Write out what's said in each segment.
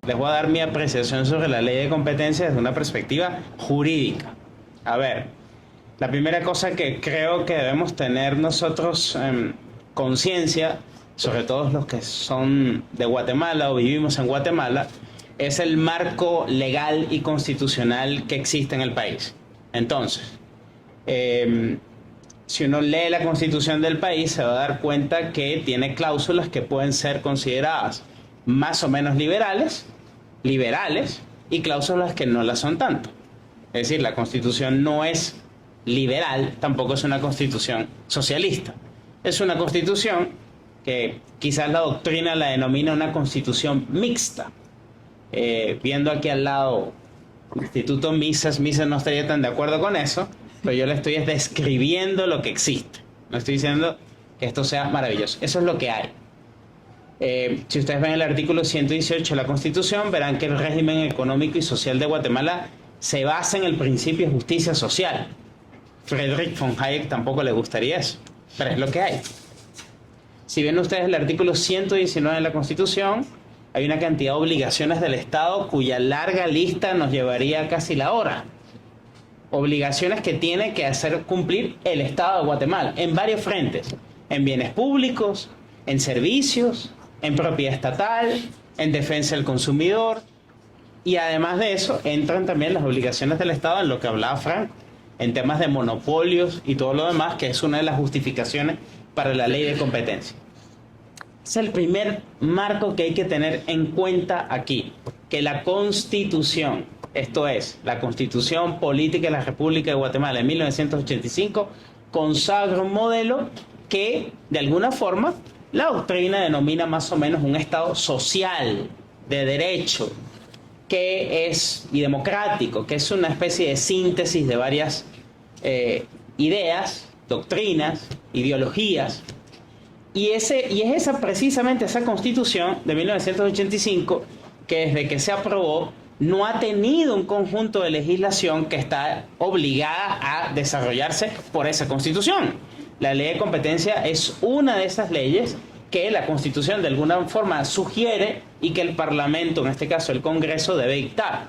Les voy a dar mi apreciación sobre la ley de competencia desde una perspectiva jurídica. A ver, la primera cosa que creo que debemos tener nosotros conciencia, sobre todo los que son de Guatemala o vivimos en Guatemala, es el marco legal y constitucional que existe en el país. Entonces, si uno lee la constitución del país, se va a dar cuenta que tiene cláusulas que pueden ser consideradas más o menos liberales, y cláusulas que no las son tanto. Es decir, la constitución no es liberal, tampoco es una constitución socialista. Es una constitución que quizás la doctrina la denomina una constitución mixta. Viendo aquí al lado Instituto Mises no estaría tan de acuerdo con eso, pero yo le estoy describiendo lo que existe. No estoy diciendo que esto sea maravilloso. Eso es lo que hay. Si ustedes ven el artículo 118 de la Constitución, verán que el régimen económico y social de Guatemala se basa en el principio de justicia social. Friedrich von Hayek tampoco le gustaría eso, pero es lo que hay. Si ven ustedes el artículo 119 de la Constitución, hay una cantidad de obligaciones del Estado cuya larga lista nos llevaría casi la hora. Obligaciones que tiene que hacer cumplir el Estado de Guatemala en varios frentes: en bienes públicos, en servicios, en propiedad estatal, en defensa del consumidor. Y además de eso, entran también las obligaciones del Estado en lo que hablaba Franco, en temas de monopolios y todo lo demás, que es una de las justificaciones para la ley de competencia. Es el primer marco que hay que tener en cuenta aquí, que la Constitución, esto es, la Constitución Política de la República de Guatemala de 1985, consagra un modelo que, de alguna forma, la doctrina denomina más o menos un Estado social, de derecho, que es, y democrático, que es una especie de síntesis de varias ideas, doctrinas, ideologías. Y es precisamente esa Constitución de 1985 que desde que se aprobó no ha tenido un conjunto de legislación que está obligada a desarrollarse por esa Constitución. La ley de competencia es una de esas leyes que la Constitución de alguna forma sugiere y que el Parlamento, en este caso el Congreso, debe dictar.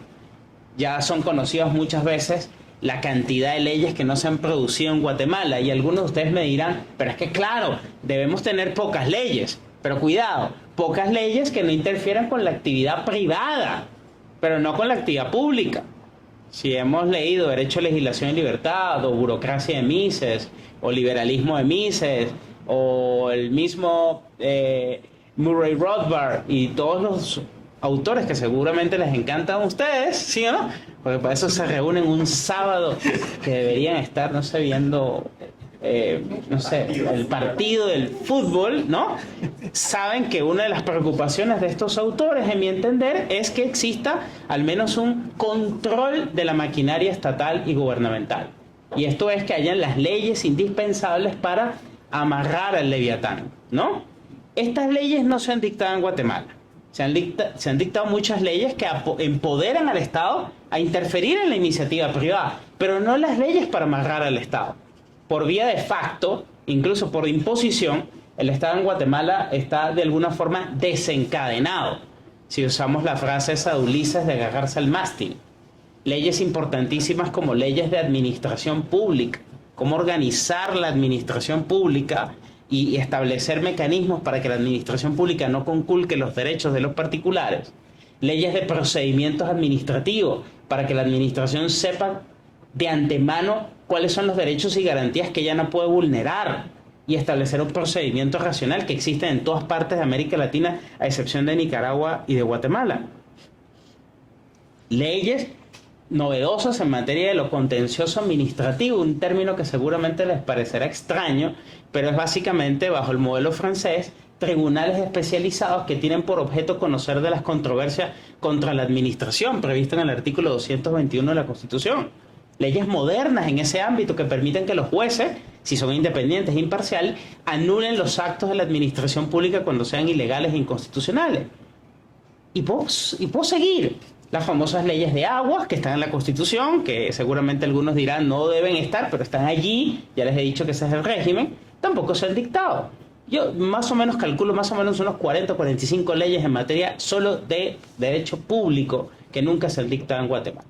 Ya son conocidas muchas veces la cantidad de leyes que no se han producido en Guatemala, y algunos de ustedes me dirán, pero es que claro, debemos tener pocas leyes, pero cuidado, pocas leyes que no interfieran con la actividad privada, pero no con la actividad pública. Si hemos leído Derecho, Legislación y Libertad, o Burocracia de Mises, o Liberalismo de Mises, o el mismo Murray Rothbard y todos los autores que seguramente les encantan a ustedes, ¿sí o no? Porque para eso se reúnen un sábado que deberían estar, no sé, viendo, no sé, el partido del fútbol, ¿no? Saben que una de las preocupaciones de estos autores, en mi entender, es que exista al menos un control de la maquinaria estatal y gubernamental. Y esto es que hayan las leyes indispensables para amarrar al Leviatán, ¿no? Estas leyes no se han dictado en Guatemala. Se han dictado muchas leyes que empoderan al Estado a interferir en la iniciativa privada, pero no las leyes para amarrar al Estado. Por vía de facto, incluso por imposición, el Estado en Guatemala está de alguna forma desencadenado. Si usamos la frase esa de Ulises de agarrarse al mástil. Leyes importantísimas como leyes de administración pública, cómo organizar la administración pública y establecer mecanismos para que la administración pública no conculque los derechos de los particulares. Leyes de procedimientos administrativos para que la administración sepa de antemano cuáles son los derechos y garantías que ella no puede vulnerar, y establecer un procedimiento racional que existe en todas partes de América Latina, a excepción de Nicaragua y de Guatemala. Leyes novedosas en materia de lo contencioso administrativo, un término que seguramente les parecerá extraño, pero es básicamente, bajo el modelo francés, tribunales especializados que tienen por objeto conocer de las controversias contra la administración, previsto en el artículo 221 de la Constitución. Leyes modernas en ese ámbito que permiten que los jueces, si son independientes e imparciales, anulen los actos de la administración pública cuando sean ilegales e inconstitucionales. Y puedo seguir. Las famosas leyes de aguas que están en la Constitución, que seguramente algunos dirán no deben estar, pero están allí, ya les he dicho que ese es el régimen, tampoco se han dictado. Yo más o menos calculo más o menos unos 40 o 45 leyes en materia solo de derecho público que nunca se han dictado en Guatemala.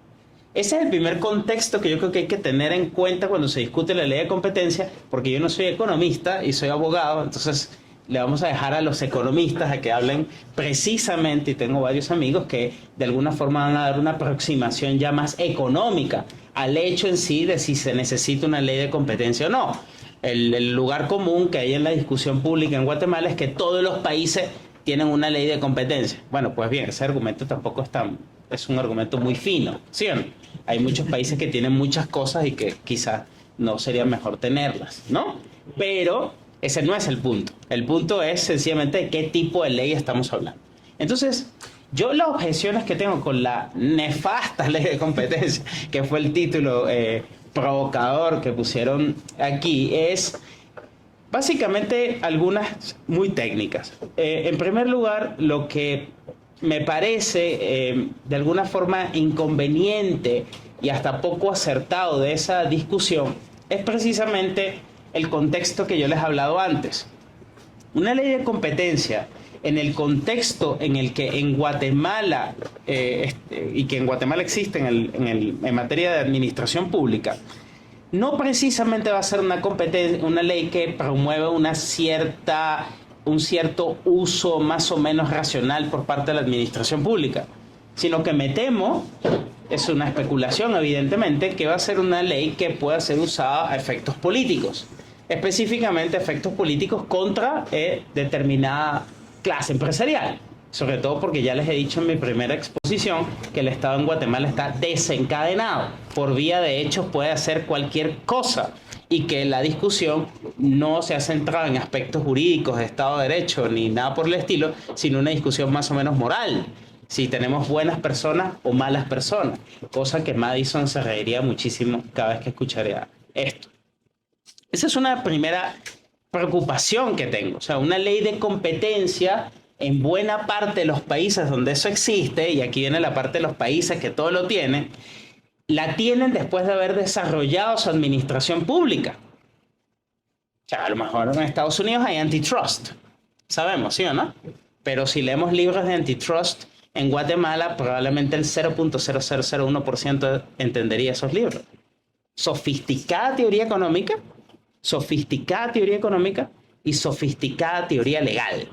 Ese es el primer contexto que yo creo que hay que tener en cuenta cuando se discute la ley de competencia, porque yo no soy economista y soy abogado, entonces le vamos a dejar a los economistas a que hablen precisamente, y tengo varios amigos que de alguna forma van a dar una aproximación ya más económica al hecho en sí de si se necesita una ley de competencia o no. El lugar común que hay en la discusión pública en Guatemala es que todos los países tienen una ley de competencia. Bueno, pues bien, ese argumento tampoco es un argumento muy fino, ¿sí o no? Hay muchos países que tienen muchas cosas y que quizás no sería mejor tenerlas, ¿no? Pero ese no es el punto. El punto es sencillamente de qué tipo de ley estamos hablando. Entonces, yo las objeciones que tengo con la nefasta ley de competencia, que fue el título provocador que pusieron aquí, es básicamente algunas muy técnicas. En primer lugar, lo que me parece de alguna forma inconveniente y hasta poco acertado de esa discusión es precisamente el contexto que yo les he hablado antes. Una ley de competencia en el contexto en el que en Guatemala y que en Guatemala existe en materia de administración pública, no precisamente va a ser una ley que promueve un cierto uso más o menos racional por parte de la administración pública, sino que me temo, es una especulación evidentemente, que va a ser una ley que pueda ser usada a efectos políticos, específicamente efectos políticos contra determinada clase empresarial. Sobre todo porque ya les he dicho en mi primera exposición que el Estado en Guatemala está desencadenado. Por vía de hechos puede hacer cualquier cosa y que la discusión no se ha centrado en aspectos jurídicos de Estado de Derecho ni nada por el estilo, sino una discusión más o menos moral. Si tenemos buenas personas o malas personas, cosa que Madison se reiría muchísimo cada vez que escucharía esto. Esa es una primera preocupación que tengo. O sea, una ley de competencia en buena parte de los países donde eso existe, y aquí viene la parte de los países que todo lo tienen, la tienen después de haber desarrollado su administración pública. O sea, a lo mejor en Estados Unidos hay antitrust, sabemos, ¿sí o no? Pero si leemos libros de antitrust en Guatemala, probablemente el 0.0001% entendería esos libros. Sofisticada teoría económica y sofisticada teoría legal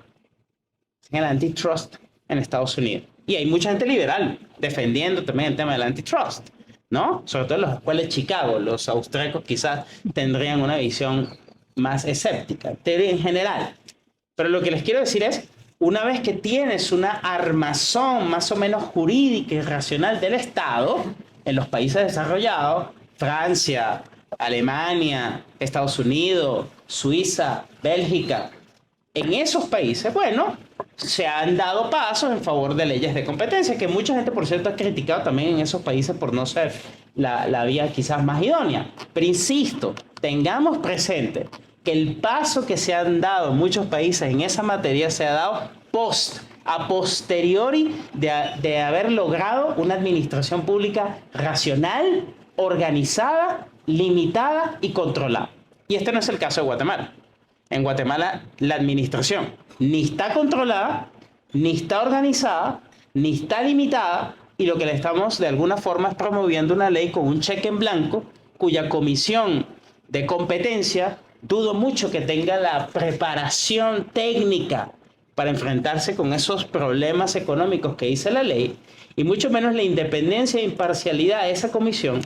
en el antitrust en Estados Unidos. Y hay mucha gente liberal defendiendo también el tema del antitrust, ¿no? Sobre todo en las escuelas de Chicago. Los austríacos quizás tendrían una visión más escéptica, teoría en general. Pero lo que les quiero decir es, una vez que tienes una armazón más o menos jurídica y racional del Estado, en los países desarrollados, Francia, Alemania, Estados Unidos, Suiza, Bélgica, en esos países, bueno, se han dado pasos en favor de leyes de competencia, que mucha gente, por cierto, ha criticado también en esos países por no ser la vía quizás más idónea. Pero insisto, tengamos presente que el paso que se han dado en muchos países en esa materia se ha dado a posteriori de haber logrado una administración pública racional, organizada, limitada y controlada. Y este no es el caso de Guatemala. En Guatemala, la administración ni está controlada, ni está organizada, ni está limitada, y lo que le estamos de alguna forma es promoviendo una ley con un cheque en blanco, cuya comisión de competencia dudo mucho que tenga la preparación técnica para enfrentarse con esos problemas económicos que dice la ley, y mucho menos la independencia e imparcialidad de esa comisión,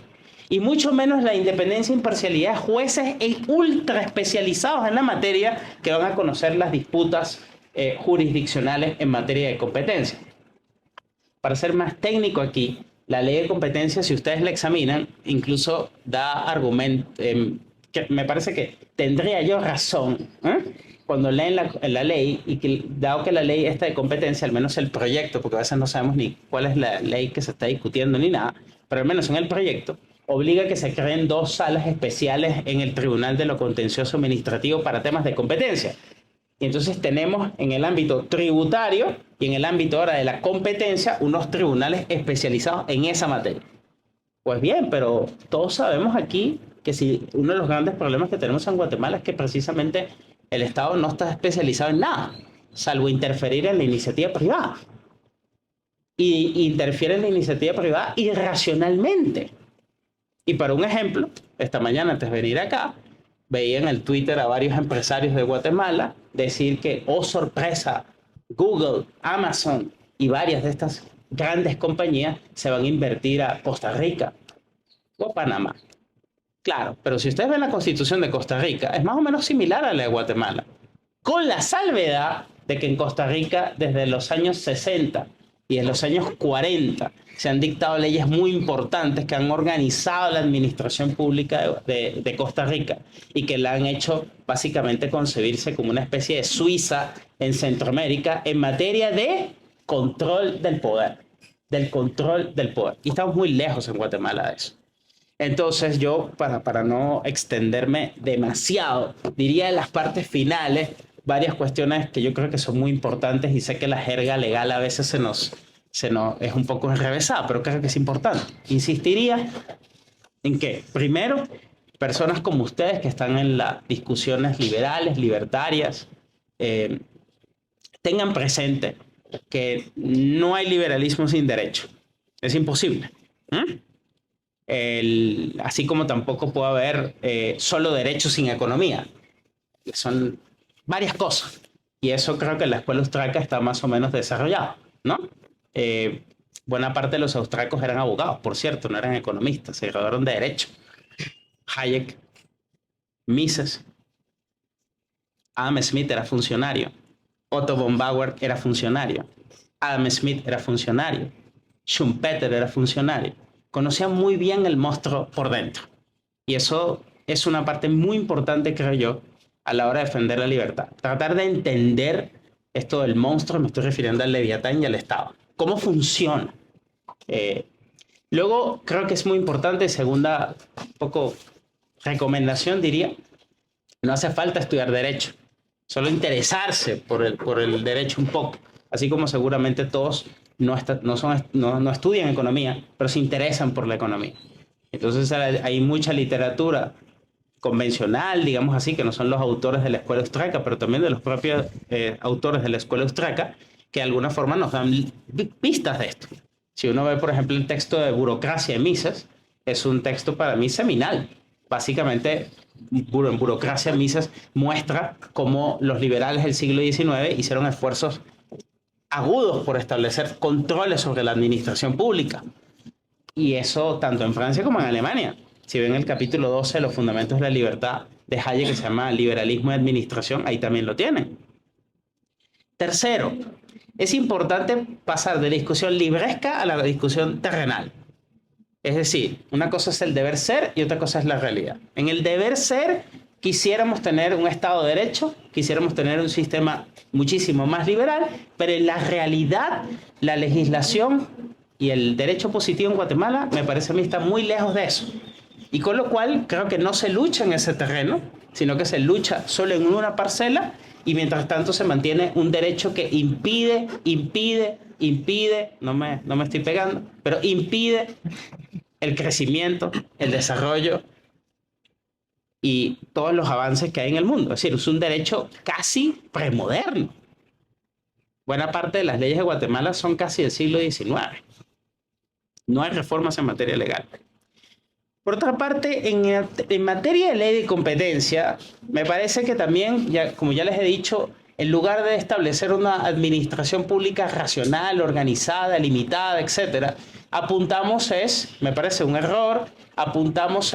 y mucho menos la independencia e imparcialidad de jueces ultra especializados en la materia que van a conocer las disputas jurisdiccionales en materia de competencia. Para ser más técnico aquí, la ley de competencia, si ustedes la examinan, incluso da argumentos, que me parece que tendría yo razón, cuando leen la ley, y que dado que la ley esta de competencia, al menos el proyecto, porque a veces no sabemos ni cuál es la ley que se está discutiendo ni nada, pero al menos en el proyecto, obliga a que se creen 2 salas especiales en el Tribunal de lo Contencioso Administrativo para temas de competencia. Y entonces tenemos en el ámbito tributario y en el ámbito ahora de la competencia unos tribunales especializados en esa materia. Pues bien, pero todos sabemos aquí que si uno de los grandes problemas que tenemos en Guatemala es que precisamente el Estado no está especializado en nada, salvo interferir en la iniciativa privada. Y interfiere en la iniciativa privada irracionalmente. Y para un ejemplo, esta mañana antes de venir acá, veía en el Twitter a varios empresarios de Guatemala decir que, oh sorpresa, Google, Amazon y varias de estas grandes compañías se van a invertir a Costa Rica o a Panamá. Claro, pero si ustedes ven la constitución de Costa Rica, es más o menos similar a la de Guatemala, con la salvedad de que en Costa Rica desde los años 60 y en los años 40 se han dictado leyes muy importantes que han organizado la administración pública de Costa Rica y que la han hecho básicamente concebirse como una especie de Suiza en Centroamérica en materia de control del poder, del control del poder. Y estamos muy lejos en Guatemala de eso. Entonces yo, para no extenderme demasiado, diría en las partes finales varias cuestiones que yo creo que son muy importantes y sé que la jerga legal a veces se nos es un poco enrevesada, pero creo que es importante. Insistiría en que, primero, personas como ustedes que están en las discusiones liberales, libertarias, tengan presente que no hay liberalismo sin derecho. Es imposible. Así como tampoco puede haber solo derecho sin economía. Son varias cosas. Y eso creo que en la escuela austriaca está más o menos desarrollado, ¿no? Buena parte de los austriacos eran abogados, por cierto, no eran economistas, se graduaron de derecho. Hayek, Mises, Adam Smith era funcionario, Otto von Bauer era funcionario, Adam Smith era funcionario, Schumpeter era funcionario. Conocían muy bien el monstruo por dentro. Y eso es una parte muy importante, creo yo, a la hora de defender la libertad. Tratar de entender esto del monstruo, me estoy refiriendo al Leviatán y al Estado. ¿Cómo funciona? Luego, creo que es muy importante, segunda poco recomendación, diría, no hace falta estudiar derecho, solo interesarse por el derecho un poco, así como seguramente todos no estudian economía, pero se interesan por la economía. Entonces hay mucha literatura convencional, digamos así, que no son los autores de la escuela austriaca, pero también de los propios autores de la escuela austriaca, que de alguna forma nos dan pistas de esto. Si uno ve, por ejemplo, el texto de Burocracia de Mises, es un texto para mí seminal. Básicamente, en Burocracia de Mises muestra cómo los liberales del siglo XIX hicieron esfuerzos agudos por establecer controles sobre la administración pública. Y eso tanto en Francia como en Alemania. Si ven el capítulo 12 de los fundamentos de la libertad de Hayek, que se llama Liberalismo de Administración, ahí también lo tienen. Tercero, es importante pasar de la discusión libresca a la discusión terrenal. Es decir, una cosa es el deber ser y otra cosa es la realidad. En el deber ser quisiéramos tener un Estado de Derecho, quisiéramos tener un sistema muchísimo más liberal, pero en la realidad la legislación y el derecho positivo en Guatemala me parece a mí está muy lejos de eso. Y con lo cual creo que no se lucha en ese terreno, sino que se lucha solo en una parcela y mientras tanto se mantiene un derecho que impide, no me estoy pegando, pero impide el crecimiento, el desarrollo y todos los avances que hay en el mundo. Es decir, es un derecho casi premoderno. Buena parte de las leyes de Guatemala son casi del siglo XIX. No hay reformas en materia legal. Por otra parte, en materia de ley de competencia, me parece que también, como ya les he dicho, en lugar de establecer una administración pública racional, organizada, limitada, etc., me parece un error, apuntamos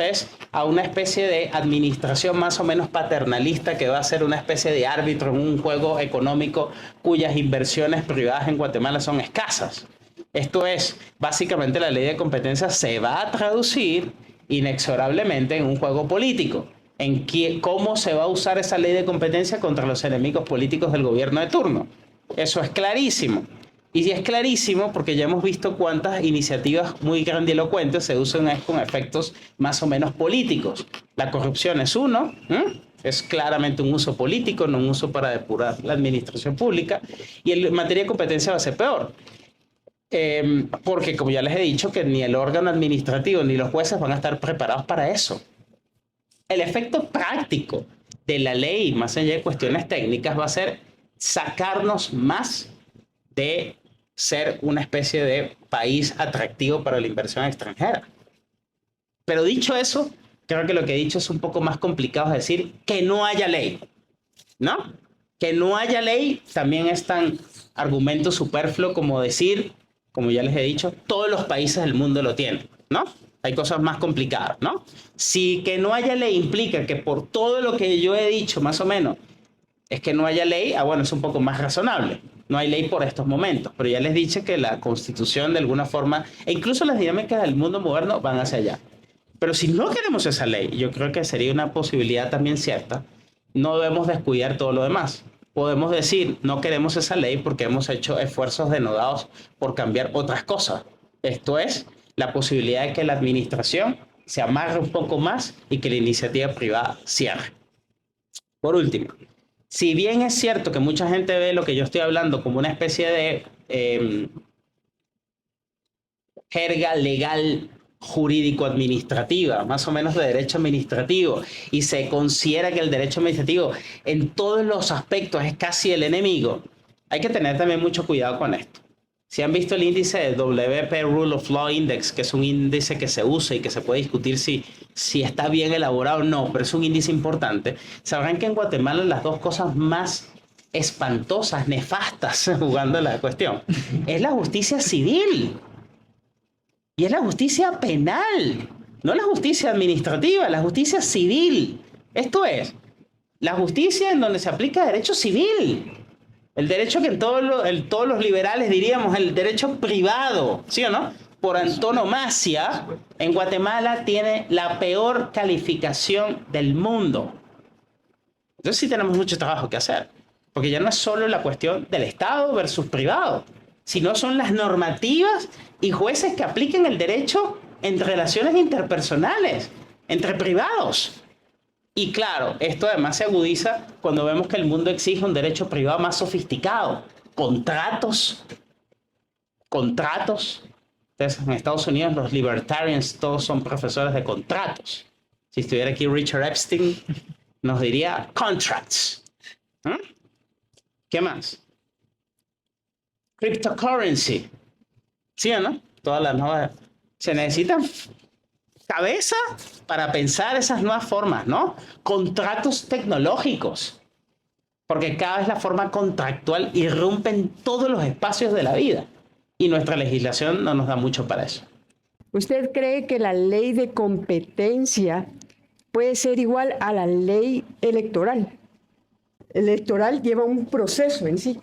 a una especie de administración más o menos paternalista que va a ser una especie de árbitro en un juego económico cuyas inversiones privadas en Guatemala son escasas. Esto es, básicamente la ley de competencia se va a traducir inexorablemente en un juego político, en cómo se va a usar esa ley de competencia contra los enemigos políticos del gobierno de turno. Eso es clarísimo. Y es clarísimo porque ya hemos visto cuántas iniciativas muy grandilocuentes se usan con efectos más o menos políticos. La corrupción es uno, es claramente un uso político, no un uso para depurar la administración pública. Y en materia de competencia va a ser peor. Porque como ya les he dicho que ni el órgano administrativo ni los jueces van a estar preparados para eso. El efecto práctico de la ley, más allá de cuestiones técnicas, va a ser sacarnos más de ser una especie de país atractivo para la inversión extranjera. Pero dicho eso, creo que lo que he dicho es un poco más complicado, es decir, que no haya ley, ¿no? Que no haya ley también es tan argumento superfluo como decir, como ya les he dicho, todos los países del mundo lo tienen, ¿no? Hay cosas más complicadas, ¿no? Si que no haya ley implica que por todo lo que yo he dicho, más o menos, es que no haya ley, bueno, es un poco más razonable. No hay ley por estos momentos, pero ya les dije que la Constitución de alguna forma, e incluso las dinámicas del mundo moderno van hacia allá. Pero si no queremos esa ley, yo creo que sería una posibilidad también cierta, no debemos descuidar todo lo demás. Podemos decir, no queremos esa ley porque hemos hecho esfuerzos denodados por cambiar otras cosas. Esto es, la posibilidad de que la administración se amarre un poco más y que la iniciativa privada cierre. Por último, si bien es cierto que mucha gente ve lo que yo estoy hablando como una especie de jerga legal jurídico-administrativa, más o menos de derecho administrativo, y se considera que el derecho administrativo en todos los aspectos es casi el enemigo, hay que tener también mucho cuidado con esto. Si han visto el índice de WP Rule of Law Index, que es un índice que se usa y que se puede discutir si está bien elaborado o no, pero es un índice importante, sabrán que en Guatemala las dos cosas más espantosas, nefastas, jugando la cuestión, es la justicia civil y es la justicia penal, no la justicia administrativa, la justicia civil. Esto es, la justicia en donde se aplica derecho civil. El derecho que en todos los liberales diríamos el derecho privado, ¿sí o no? Por antonomasia, en Guatemala tiene la peor calificación del mundo. Entonces sí tenemos mucho trabajo que hacer, porque ya no es solo la cuestión del Estado versus privado, sino son las normativas y jueces que apliquen el derecho en relaciones interpersonales, entre privados. Y claro, esto además se agudiza cuando vemos que el mundo exige un derecho privado más sofisticado. Contratos. Entonces, en Estados Unidos los libertarians todos son profesores de contratos. Si estuviera aquí Richard Epstein, nos diría contracts. ¿Qué más? Cryptocurrency. ¿Sí o no? Todas las nuevas. Se necesitan cabeza para pensar esas nuevas formas, ¿no? Contratos tecnológicos, porque cada vez la forma contractual irrumpe en todos los espacios de la vida y nuestra legislación no nos da mucho para eso. ¿Usted cree que la ley de competencia puede ser igual a la ley electoral? El electoral lleva un proceso en sí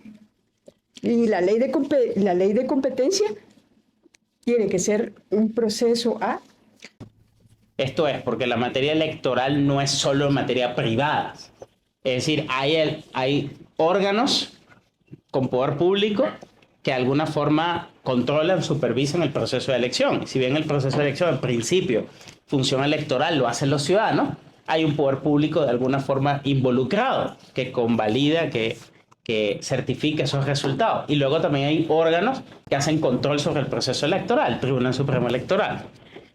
y la ley de competencia tiene que ser un proceso a... Esto es porque la materia electoral no es solo materia privada. Es decir, hay órganos con poder público que de alguna forma controlan, supervisan el proceso de elección. Y si bien el proceso de elección, en principio, función electoral lo hacen los ciudadanos, hay un poder público de alguna forma involucrado que convalida, que certifica esos resultados. Y luego también hay órganos que hacen control sobre el proceso electoral, el Tribunal Supremo Electoral.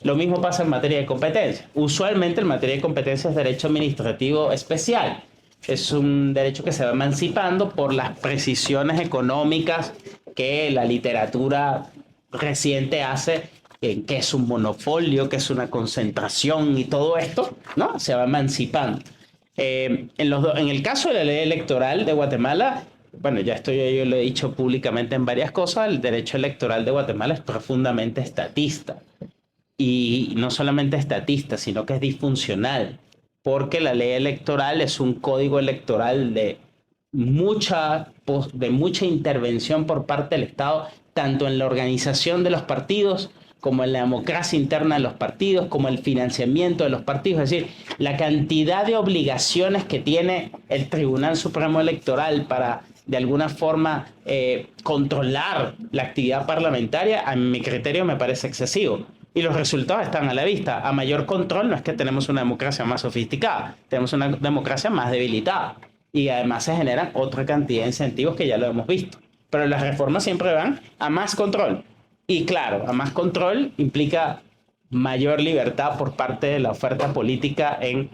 Lo mismo pasa en materia de competencia. Usualmente en materia de competencia es derecho administrativo especial. Es un derecho que se va emancipando por las precisiones económicas que la literatura reciente hace, que es un monopolio, que es una concentración y todo esto, ¿no? Se va emancipando. En el caso de la ley electoral de Guatemala, bueno, yo lo he dicho públicamente en varias cosas, el derecho electoral de Guatemala es profundamente estatista. Y no solamente estatista, sino que es disfuncional, porque la ley electoral es un código electoral de mucha intervención por parte del Estado, tanto en la organización de los partidos, como en la democracia interna de los partidos, como el financiamiento de los partidos. Es decir, la cantidad de obligaciones que tiene el Tribunal Supremo Electoral para, de alguna forma, controlar la actividad parlamentaria, a mi criterio me parece excesivo. Y los resultados están a la vista. A mayor control no es que tenemos una democracia más sofisticada, tenemos una democracia más debilitada. Y además se generan otra cantidad de incentivos que ya lo hemos visto. Pero las reformas siempre van a más control. Y claro, a más control implica mayor libertad por parte de la oferta política en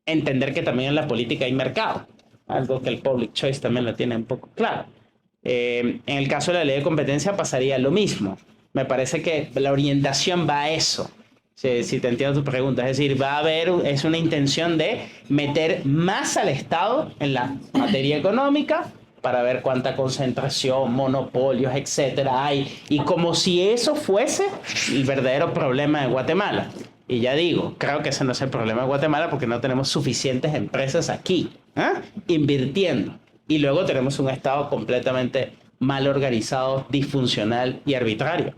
entender que también en la política hay mercado, algo que el public choice también lo tiene un poco claro. En el caso de la ley de competencia pasaría lo mismo. Me parece que la orientación va a eso. Si te entiendo tu pregunta, es decir, va a haber, es una intención de meter más al Estado en la materia económica para ver cuánta concentración, monopolios, etcétera hay, y como si eso fuese el verdadero problema de Guatemala. Y ya digo, creo que ese no es el problema de Guatemala porque no tenemos suficientes empresas aquí, invirtiendo. Y luego tenemos un Estado completamente mal organizado, disfuncional y arbitrario.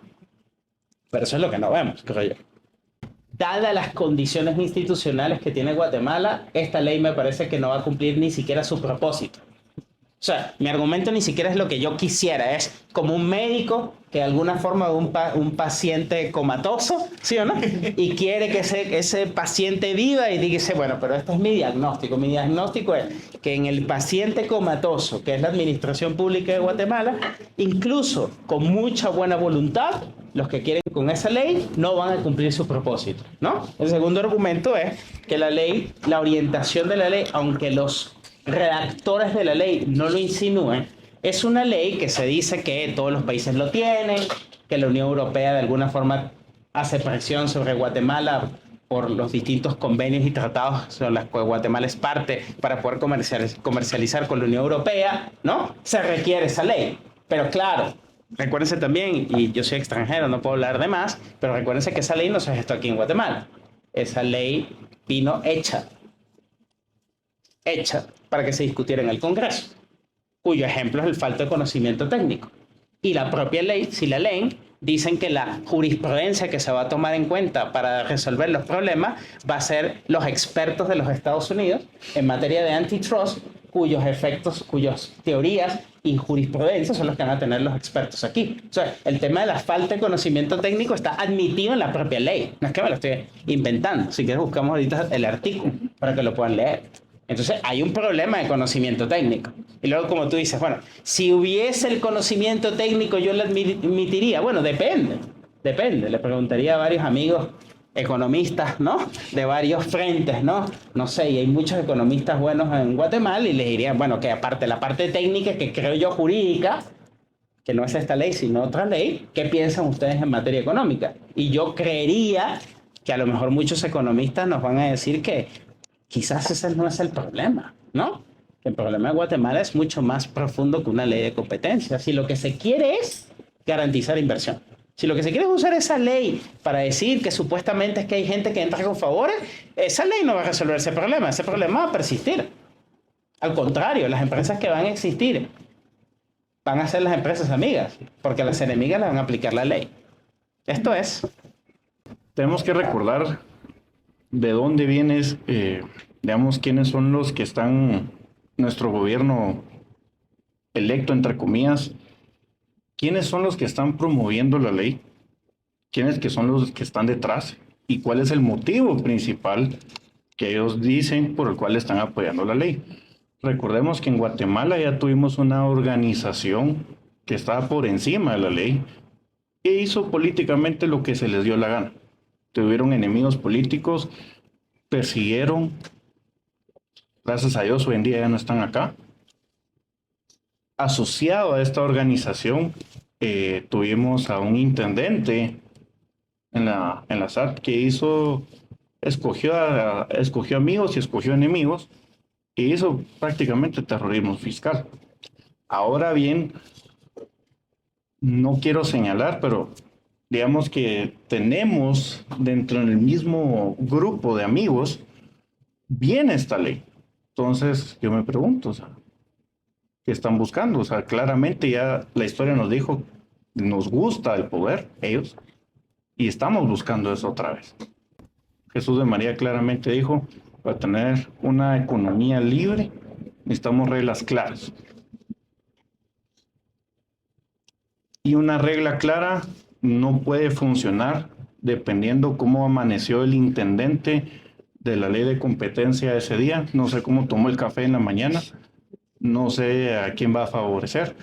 Pero eso es lo que no vemos, creo yo. Dadas las condiciones institucionales que tiene Guatemala, esta ley me parece que no va a cumplir ni siquiera su propósito. O sea, mi argumento ni siquiera es lo que yo quisiera, es como un médico que de alguna forma ve un paciente comatoso, ¿sí o no? Y quiere que ese paciente viva y dice, bueno, pero este es mi diagnóstico. Mi diagnóstico es que en el paciente comatoso, que es la administración pública de Guatemala, incluso con mucha buena voluntad, los que quieren con esa ley no van a cumplir su propósito, ¿no? El segundo argumento es que la ley, la orientación de la ley, aunque los redactores de la ley no lo insinúen, es una ley que se dice que todos los países lo tienen, que la Unión Europea de alguna forma hace presión sobre Guatemala por los distintos convenios y tratados sobre los que Guatemala es parte para poder comercializar con la Unión Europea, ¿no? Se requiere esa ley. Pero claro, recuérdense también, y yo soy extranjero, no puedo hablar de más, pero recuérdense que esa ley no se gestó aquí en Guatemala. Esa ley vino hecha para que se discutiera en el Congreso, cuyo ejemplo es el falta de conocimiento técnico. Y la propia ley, si la leen, dicen que la jurisprudencia que se va a tomar en cuenta para resolver los problemas va a ser los expertos de los Estados Unidos en materia de antitrust, cuyos efectos, cuyas teorías y jurisprudencia son los que van a tener los expertos aquí. O sea, el tema de la falta de conocimiento técnico está admitido en la propia ley. No es que me lo estoy inventando. Si quieres buscamos ahorita el artículo para que lo puedan leer. Entonces hay un problema de conocimiento técnico. Y luego, como tú dices, bueno, si hubiese el conocimiento técnico, yo lo admitiría. Bueno, depende. Le preguntaría a varios amigos economistas, ¿no? De varios frentes, ¿no? No sé, y hay muchos economistas buenos en Guatemala y les diría, bueno, que aparte la parte técnica, que creo yo jurídica, que no es esta ley, sino otra ley, ¿qué piensan ustedes en materia económica? Y yo creería que a lo mejor muchos economistas nos van a decir que quizás ese no es el problema, ¿no? El problema de Guatemala es mucho más profundo que una ley de competencia. Si lo que se quiere es garantizar inversión, si lo que se quiere es usar esa ley para decir que supuestamente es que hay gente que entra con favores, esa ley no va a resolver ese problema va a persistir. Al contrario, las empresas que van a existir van a ser las empresas amigas, porque las enemigas le van a aplicar la ley. Esto es. Tenemos que recordar de dónde vienes, digamos, quiénes son los que están, nuestro gobierno electo, entre comillas, quiénes son los que están promoviendo la ley, quiénes que son los que están detrás y cuál es el motivo principal que ellos dicen por el cual están apoyando la ley. Recordemos que en Guatemala ya tuvimos una organización que estaba por encima de la ley e hizo políticamente lo que se les dio la gana. Tuvieron enemigos políticos, persiguieron, gracias a Dios hoy en día ya no están acá. Asociado a esta organización tuvimos a un intendente en la SAT que escogió amigos y escogió enemigos e hizo prácticamente terrorismo fiscal. Ahora bien, no quiero señalar, pero digamos que tenemos dentro del mismo grupo de amigos, viene esta ley. Entonces, yo me pregunto, o sea, ¿qué están buscando? O sea, claramente ya la historia nos dijo, nos gusta el poder, ellos, y estamos buscando eso otra vez. Jesús de María claramente dijo, para tener una economía libre, necesitamos reglas claras. Y una regla clara no puede funcionar dependiendo cómo amaneció el intendente de la ley de competencia ese día. No sé cómo tomó el café en la mañana. No sé a quién va a favorecer.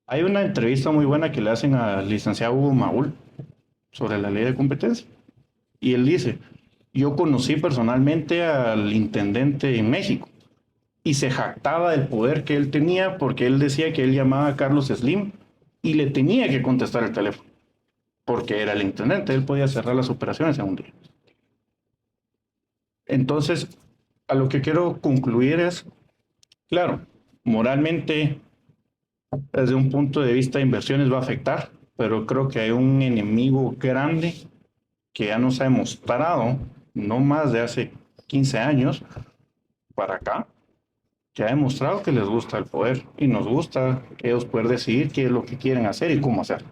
Hay una entrevista muy buena que le hacen al licenciado Hugo Maúl sobre la ley de competencia. Y él dice, Yo conocí personalmente al intendente en México y se jactaba del poder que él tenía porque él decía que él llamaba a Carlos Slim y le tenía que contestar el teléfono porque era el intendente, él podía cerrar las operaciones en un día. Entonces, a lo que quiero concluir es, claro, moralmente, desde un punto de vista de inversiones va a afectar, pero creo que hay un enemigo grande que ya nos ha demostrado, no más de hace 15 años para acá, que ha demostrado que les gusta el poder y nos gusta ellos poder decidir qué es lo que quieren hacer y cómo hacerlo.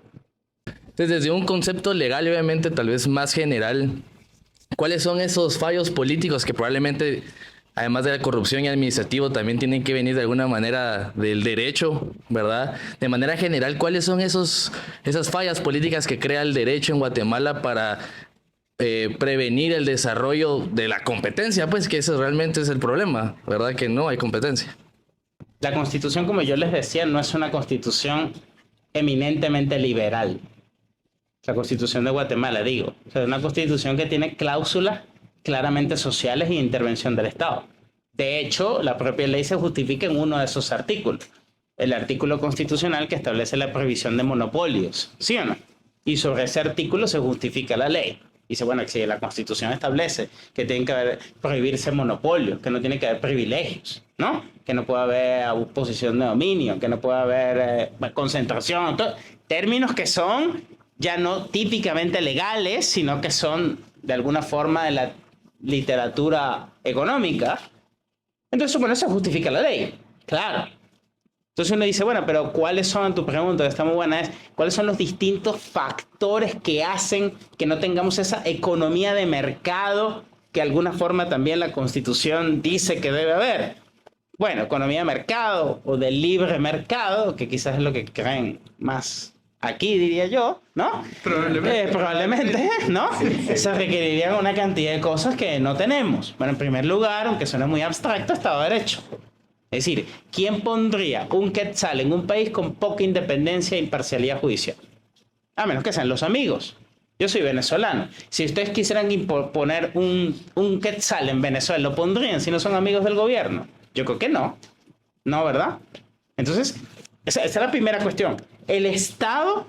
Entonces, desde un concepto legal, obviamente, tal vez más general, ¿cuáles son esos fallos políticos que probablemente, además de la corrupción y administrativo, también tienen que venir de alguna manera del derecho, ¿verdad? De manera general, ¿cuáles son esas fallas políticas que crea el derecho en Guatemala para prevenir el desarrollo de la competencia? Pues que ese realmente es el problema, ¿verdad? Que no hay competencia. La Constitución, como yo les decía, no es una Constitución eminentemente liberal. La Constitución de Guatemala, digo. O sea, es una Constitución que tiene cláusulas claramente sociales y de intervención del Estado. De hecho, la propia ley se justifica en uno de esos artículos. El artículo constitucional que establece la prohibición de monopolios, ¿sí o no? Y sobre ese artículo se justifica la ley. Dice, bueno, que si la Constitución establece que tienen que prohibirse monopolios, que no tiene que haber privilegios, ¿no? Que no puede haber posición de dominio, que no puede haber concentración, términos que son ya no típicamente legales, sino que son de alguna forma de la literatura económica. Entonces, bueno, eso justifica la ley, claro. Entonces uno dice, bueno, pero ¿cuáles son, tu pregunta que está muy buena es, cuáles son los distintos factores que hacen que no tengamos esa economía de mercado que de alguna forma también la Constitución dice que debe haber? Bueno, economía de mercado o de libre mercado, que quizás es lo que creen más aquí, diría yo, ¿no? Probablemente, ¿no? Se requerirían una cantidad de cosas que no tenemos. Bueno, en primer lugar, aunque suene muy abstracto, Estado de Derecho. Es decir, ¿quién pondría un quetzal en un país con poca independencia e imparcialidad judicial? A menos que sean los amigos. Yo soy venezolano. Si ustedes quisieran poner un quetzal en Venezuela, ¿lo pondrían si no son amigos del gobierno? Yo creo que no. No, ¿verdad? Entonces, esa es la primera cuestión. El Estado,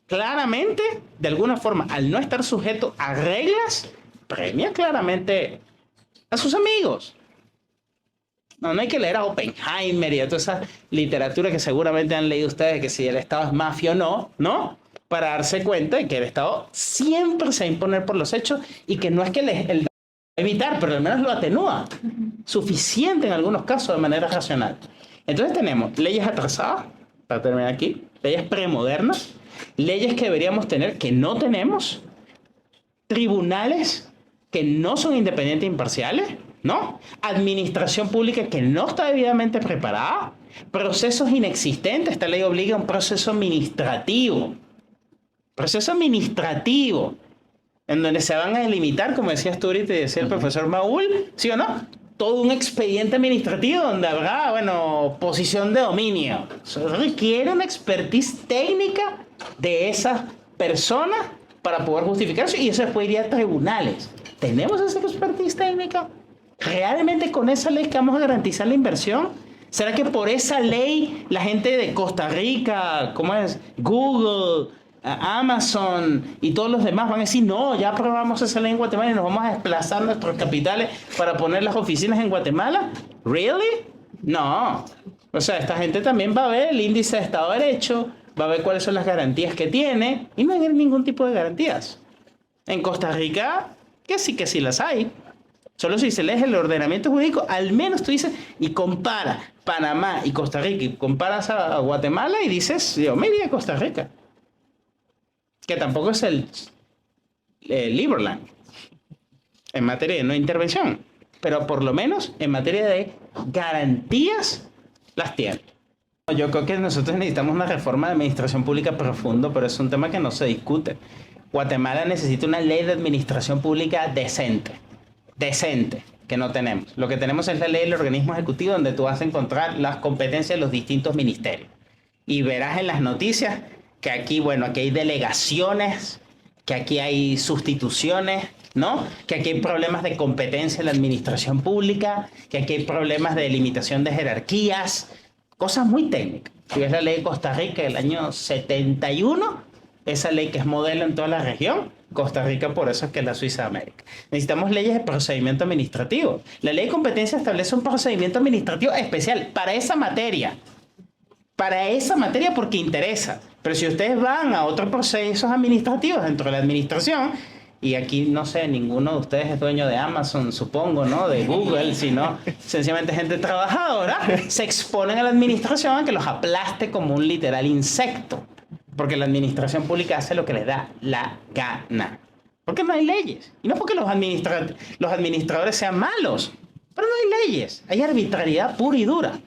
claramente, de alguna forma, al no estar sujeto a reglas, premia claramente a sus amigos. No hay que leer a Oppenheimer y a toda esa literatura que seguramente han leído ustedes, que si el Estado es mafia o no, ¿no? Para darse cuenta de que el Estado siempre se va a imponer por los hechos y que no es que el va a evitar, pero al menos lo atenúa. Suficiente en algunos casos de manera racional. Entonces tenemos leyes atrasadas, para terminar aquí, leyes premodernas, leyes que deberíamos tener que no tenemos, tribunales que no son independientes e imparciales, ¿no? Administración pública que no está debidamente preparada, procesos inexistentes. Esta ley obliga a un proceso administrativo, en donde se van a delimitar, como decías tú ahorita y decía el profesor Maúl, ¿sí o no? Todo un expediente administrativo donde habrá, bueno, posición de dominio. Eso requiere una expertise técnica de esa persona para poder justificarse y eso después iría a tribunales. ¿Tenemos esa expertise técnica? ¿Realmente con esa ley que vamos a garantizar la inversión? ¿Será que por esa ley la gente de Costa Rica, ¿cómo es? Google, Amazon y todos los demás van a decir, no, ya aprobamos esa ley en Guatemala y nos vamos a desplazar nuestros capitales para poner las oficinas en Guatemala? ¿Really? No. O sea, esta gente también va a ver el índice de Estado de Derecho, va a ver cuáles son las garantías que tiene y no hay ningún tipo de garantías. En Costa Rica, que sí las hay. Solo si se lee el ordenamiento jurídico, al menos tú dices, y compara Panamá y Costa Rica, y comparas a Guatemala y dices, yo me iría a Costa Rica. Que tampoco es el Liberland en materia de no intervención, pero por lo menos en materia de garantías las tiene. Yo creo que nosotros necesitamos una reforma de administración pública profundo, pero es un tema que no se discute. Guatemala necesita una ley de administración pública decente, que no tenemos. Lo que tenemos es la ley del organismo ejecutivo, donde tú vas a encontrar las competencias de los distintos ministerios. Y verás en las noticias que aquí, bueno, aquí hay delegaciones que aquí hay sustituciones, ¿no? Que aquí hay problemas de competencia en la administración pública, que aquí hay problemas de limitación de jerarquías, cosas muy técnicas. Si ves la ley de Costa Rica del año 71, esa ley que es modelo en toda la región, Costa Rica por eso es que es la Suiza de América. Necesitamos leyes de procedimiento administrativo. La ley de competencia establece un procedimiento administrativo especial para esa materia. Para esa materia porque interesa. Pero si ustedes van a otros procesos administrativos dentro de la administración, y aquí no sé, ninguno de ustedes es dueño de Amazon, supongo, ¿no? De Google, sino sencillamente gente trabajadora, se exponen a la administración a que los aplaste como un literal insecto. Porque la administración pública hace lo que les da la gana. Porque no hay leyes. Y no porque los administradores sean malos, pero no hay leyes. Hay arbitrariedad pura y dura.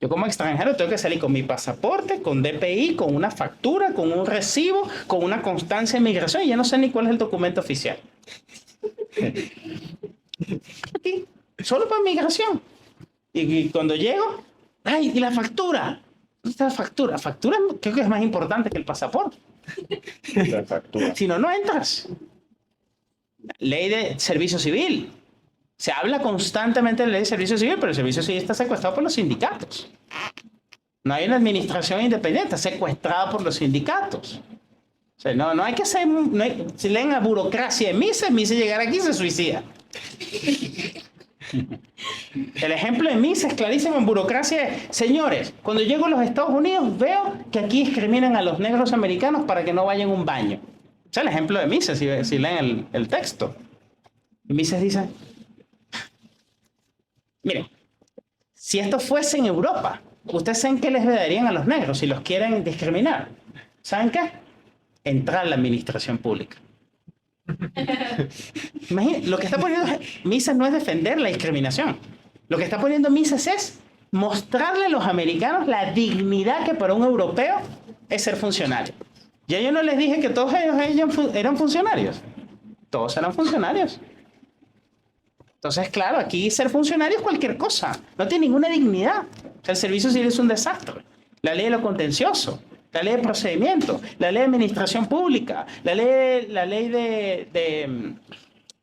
Yo como extranjero tengo que salir con mi pasaporte, con DPI, con una factura, con un recibo, con una constancia de migración y ya no sé ni cuál es el documento oficial. Aquí, solo para migración. Y cuando llego, ¡ay! ¿Y la factura? ¿Dónde está la factura? La factura creo que es más importante que el pasaporte. La factura. Si no, no entras. Ley de servicio civil. Se habla constantemente de la ley de servicio civil, pero el servicio civil está secuestrado por los sindicatos. No hay una administración independiente, está secuestrada por los sindicatos. O sea, no hay que hacer... si leen a burocracia de Mises llegar aquí se suicida. El ejemplo de Mises es clarísimo en burocracia. Señores, cuando llego a los Estados Unidos veo que aquí discriminan a los negros americanos para que no vayan a un baño. O sea, el ejemplo de Mises, si leen el texto. Y Mises dice... Miren, si esto fuese en Europa, ¿ustedes saben qué les darían a los negros si los quieren discriminar? ¿Saben qué? Entrar a la administración pública. Imagínense, lo que está poniendo Mises no es defender la discriminación. Lo que está poniendo Mises es mostrarle a los americanos la dignidad que para un europeo es ser funcionario. Ya yo no les dije que todos ellos eran funcionarios. Todos eran funcionarios. Entonces, claro, aquí ser funcionario es cualquier cosa. No tiene ninguna dignidad. O sea, el servicio civil es un desastre. La ley de lo contencioso, la ley de procedimiento, la ley de administración pública, la ley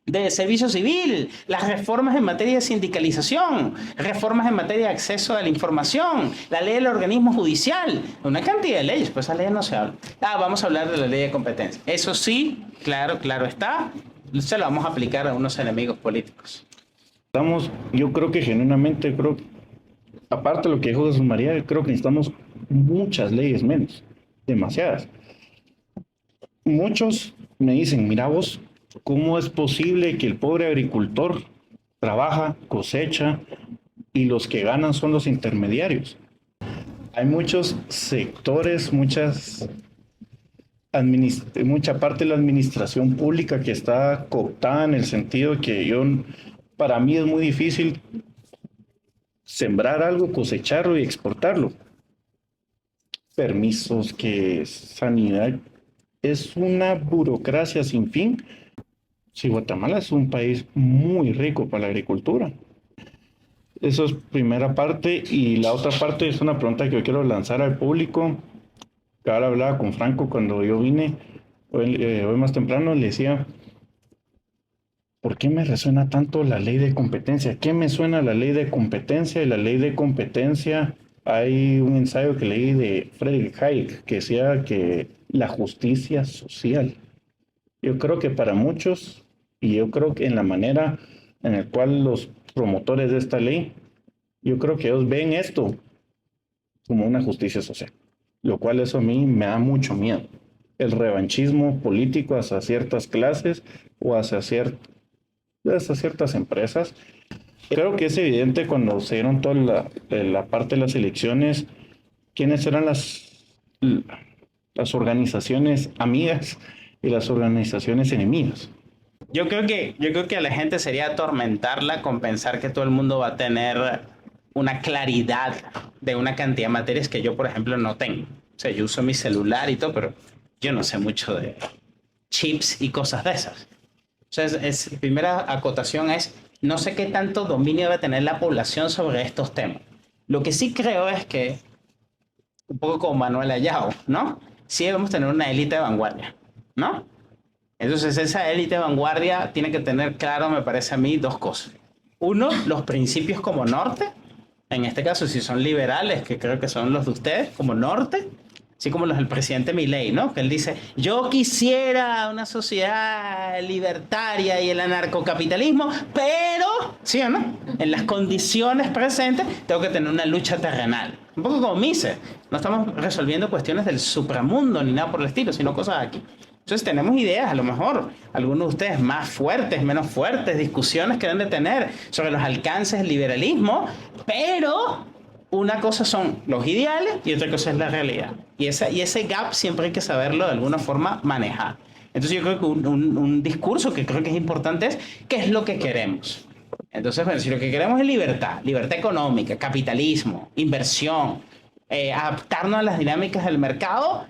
de servicio civil, las reformas en materia de sindicalización, reformas en materia de acceso a la información, la ley del organismo judicial, una cantidad de leyes, pues esa ley no se habla. Vamos a hablar de la ley de competencia. Eso sí, claro está, se lo vamos a aplicar a unos enemigos políticos. Yo creo que genuinamente, aparte de lo que dijo Jesús María, creo que necesitamos muchas leyes menos, demasiadas. Muchos me dicen, mira vos, ¿cómo es posible que el pobre agricultor trabaja, cosecha y los que ganan son los intermediarios? Hay muchos sectores, mucha parte de la administración pública que está cooptada en el sentido que para mí es muy difícil sembrar algo, cosecharlo y exportarlo. Permisos, que sanidad, es una burocracia sin fin. Sí, Guatemala es un país muy rico para la agricultura. Eso es primera parte. Y la otra parte es una pregunta que yo quiero lanzar al público. Ahora hablaba con Franco cuando yo vine, hoy más temprano, le decía, ¿por qué me resuena tanto la ley de competencia? ¿Qué me suena la ley de competencia? Y la ley de competencia, hay un ensayo que leí de Friedrich Hayek que decía que la justicia social. Yo creo que para muchos, y yo creo que en la manera en la cual los promotores de esta ley, yo creo que ellos ven esto como una justicia social, lo cual eso a mí me da mucho miedo. El revanchismo político hacia ciertas clases o hacia ciertas empresas. Creo que es evidente cuando se dieron toda la parte de las elecciones, quiénes eran las organizaciones amigas y las organizaciones enemigas. Yo creo que a la gente sería atormentarla con pensar que todo el mundo va a tener una claridad de una cantidad de materias que yo, por ejemplo, no tengo. O sea, yo uso mi celular y todo, pero yo no sé mucho de chips y cosas de esas. Entonces, primera acotación es, no sé qué tanto dominio debe tener la población sobre estos temas. Lo que sí creo es que, un poco como Manuel Ayao, ¿no? Sí debemos tener una élite de vanguardia. ¿no? Entonces esa élite vanguardia tiene que tener claro, me parece a mí, dos cosas. Uno, los principios como norte, en este caso si son liberales, que creo que son los de ustedes, como norte, así como los del presidente Milei, ¿no? Que él dice, yo quisiera una sociedad libertaria y el anarcocapitalismo, pero, ¿sí o no? En las condiciones presentes tengo que tener una lucha terrenal. Un poco como Mises, no estamos resolviendo cuestiones del supramundo ni nada por el estilo, sino cosas aquí. Entonces tenemos ideas, a lo mejor, algunos de ustedes más fuertes, menos fuertes, discusiones que deben de tener sobre los alcances del liberalismo, pero una cosa son los ideales y otra cosa es la realidad. Y ese gap siempre hay que saberlo de alguna forma manejar. Entonces yo creo que un discurso que creo que es importante es ¿qué es lo que queremos? Entonces, bueno, si lo que queremos es libertad, libertad económica, capitalismo, inversión, adaptarnos a las dinámicas del mercado,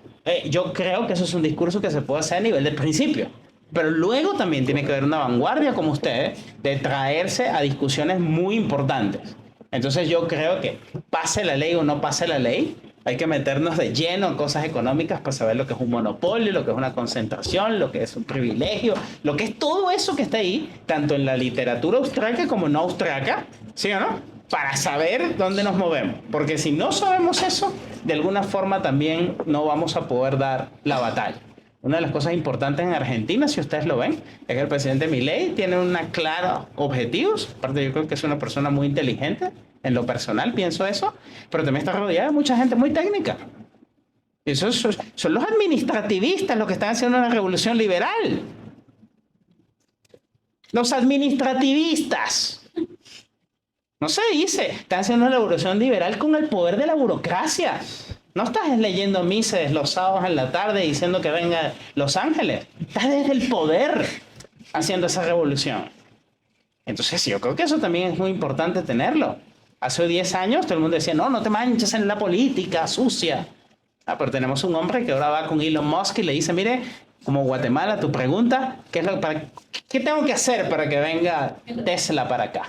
yo creo que eso es un discurso que se puede hacer a nivel de principio. Pero luego también tiene que haber una vanguardia como ustedes de traerse a discusiones muy importantes. Entonces yo creo que pase la ley o no pase la ley, hay que meternos de lleno en cosas económicas para saber lo que es un monopolio, lo que es una concentración, lo que es un privilegio, lo que es todo eso que está ahí, tanto en la literatura austriaca como no austriaca, ¿sí o no? Para saber dónde nos movemos. Porque si no sabemos eso, de alguna forma también no vamos a poder dar la batalla. Una de las cosas importantes en Argentina, si ustedes lo ven, es que el presidente Milei tiene una clara objetivos. Aparte, yo creo que es una persona muy inteligente. En lo personal pienso eso, pero también está rodeada de mucha gente muy técnica. Esos son los administrativistas los que están haciendo una revolución liberal. Los administrativistas. No se dice, están haciendo una revolución liberal con el poder de la burocracia. No estás leyendo Mises los sábados en la tarde diciendo que venga Los Ángeles. Estás desde el poder haciendo esa revolución. Entonces yo creo que eso también es muy importante tenerlo. Hace 10 años todo el mundo decía, no te manches en la política sucia. Pero tenemos un hombre que ahora va con Elon Musk y le dice, mire, como Guatemala, tu pregunta, ¿qué tengo que hacer para que venga Tesla para acá?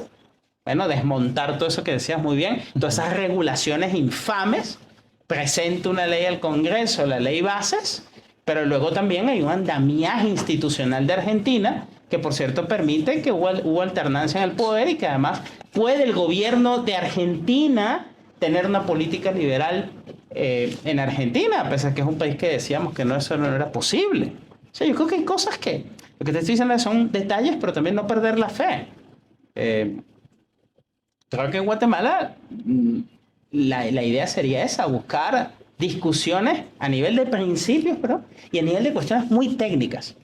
Bueno, desmontar todo eso que decías muy bien, todas esas regulaciones infames, presenta una ley al Congreso, la ley bases, pero luego también hay un andamiaje institucional de Argentina que por cierto permite que hubo alternancia en el poder y que además puede el gobierno de Argentina tener una política liberal en Argentina, a pesar que es un país que decíamos que eso no era posible. O sea, yo creo que hay cosas que, lo que te estoy diciendo son detalles, pero también no perder la fe. Creo que en Guatemala la idea sería esa, buscar discusiones a nivel de principios, y a nivel de cuestiones muy técnicas.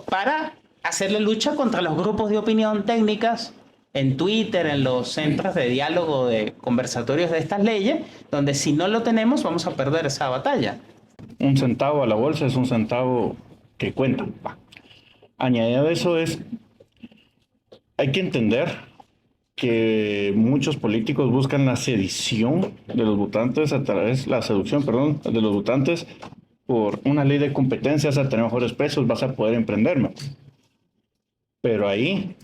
Para hacerle lucha contra los grupos de opinión técnicas en Twitter, en los centros de diálogo, de conversatorios de estas leyes, donde si no lo tenemos vamos a perder esa batalla. Un centavo a la bolsa es un centavo que cuenta. Añadido a eso hay que entender que muchos políticos buscan la sedición de los votantes la seducción de los votantes por una ley de competencias, a tener mejores precios, vas a poder emprenderme. Pero ahí,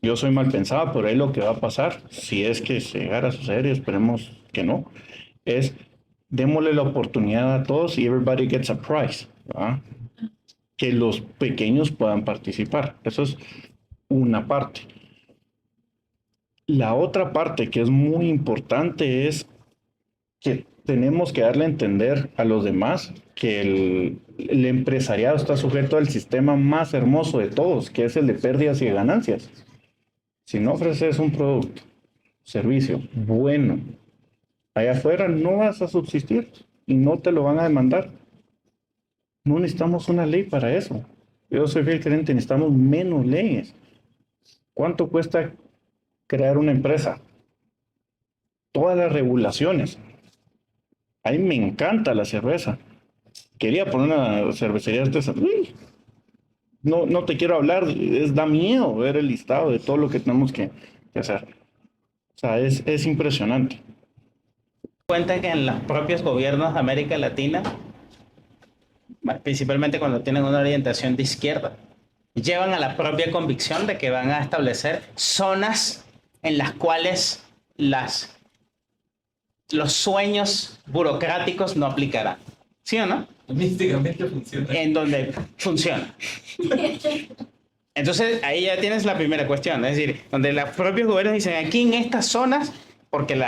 yo soy mal pensado, pero ahí lo que va a pasar, si es que se llegara a suceder, y esperemos que no, es démosle la oportunidad a todos y everybody gets a prize, ¿verdad? Que los pequeños puedan participar. Eso es una parte. La otra parte que es muy importante es que tenemos que darle a entender a los demás que el empresariado está sujeto al sistema más hermoso de todos, que es el de pérdidas y de ganancias. Si no ofreces un producto, servicio bueno, allá afuera no vas a subsistir y no te lo van a demandar. No necesitamos una ley para eso. Yo soy fiel creyente, necesitamos menos leyes. ¿Cuánto cuesta crear una empresa? Todas las regulaciones. A mí me encanta la cerveza. Quería poner una cervecería artesanal. No te quiero hablar, da miedo ver el listado de todo lo que tenemos que hacer. O sea, es impresionante. Cuenta que en los propios gobiernos de América Latina, principalmente cuando tienen una orientación de izquierda, llevan a la propia convicción de que van a establecer zonas en las cuales los sueños burocráticos no aplicarán. ¿Sí o no? Místicamente funciona. en donde funciona. Entonces ahí ya tienes la primera cuestión, es decir, donde los propios gobiernos dicen aquí en estas zonas, porque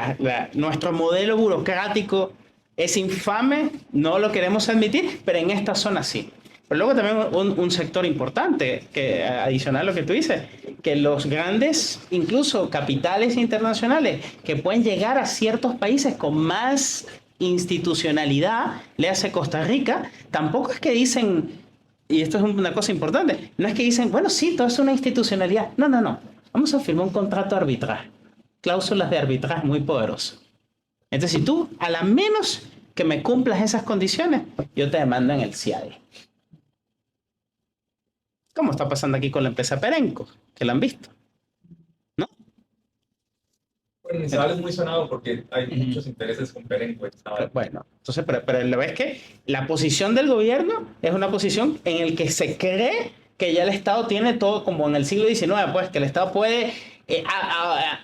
nuestro modelo burocrático es infame, no lo queremos admitir, pero en estas zonas sí. Pero luego también un sector importante, que adicional a lo que tú dices, que los grandes, incluso capitales internacionales, que pueden llegar a ciertos países con más institucionalidad, le hace Costa Rica, tampoco es que dicen, y esto es una cosa importante, no es que dicen, bueno, sí, todo es una institucionalidad. No, no, no. Vamos a firmar un contrato de arbitraje. Cláusulas de arbitraje muy poderosas. Entonces, si tú, a la menos que me cumplas esas condiciones, yo te demando en el CIADE. ¿Cómo está pasando aquí con la empresa Perenco? Que la han visto. ¿No? Bueno, en Izabal es muy sonado porque hay muchos intereses con Perenco en Izabal. Bueno, entonces, pero lo ves que la posición del gobierno es una posición en la que se cree que ya el Estado tiene todo, como en el siglo XIX, pues que el Estado puede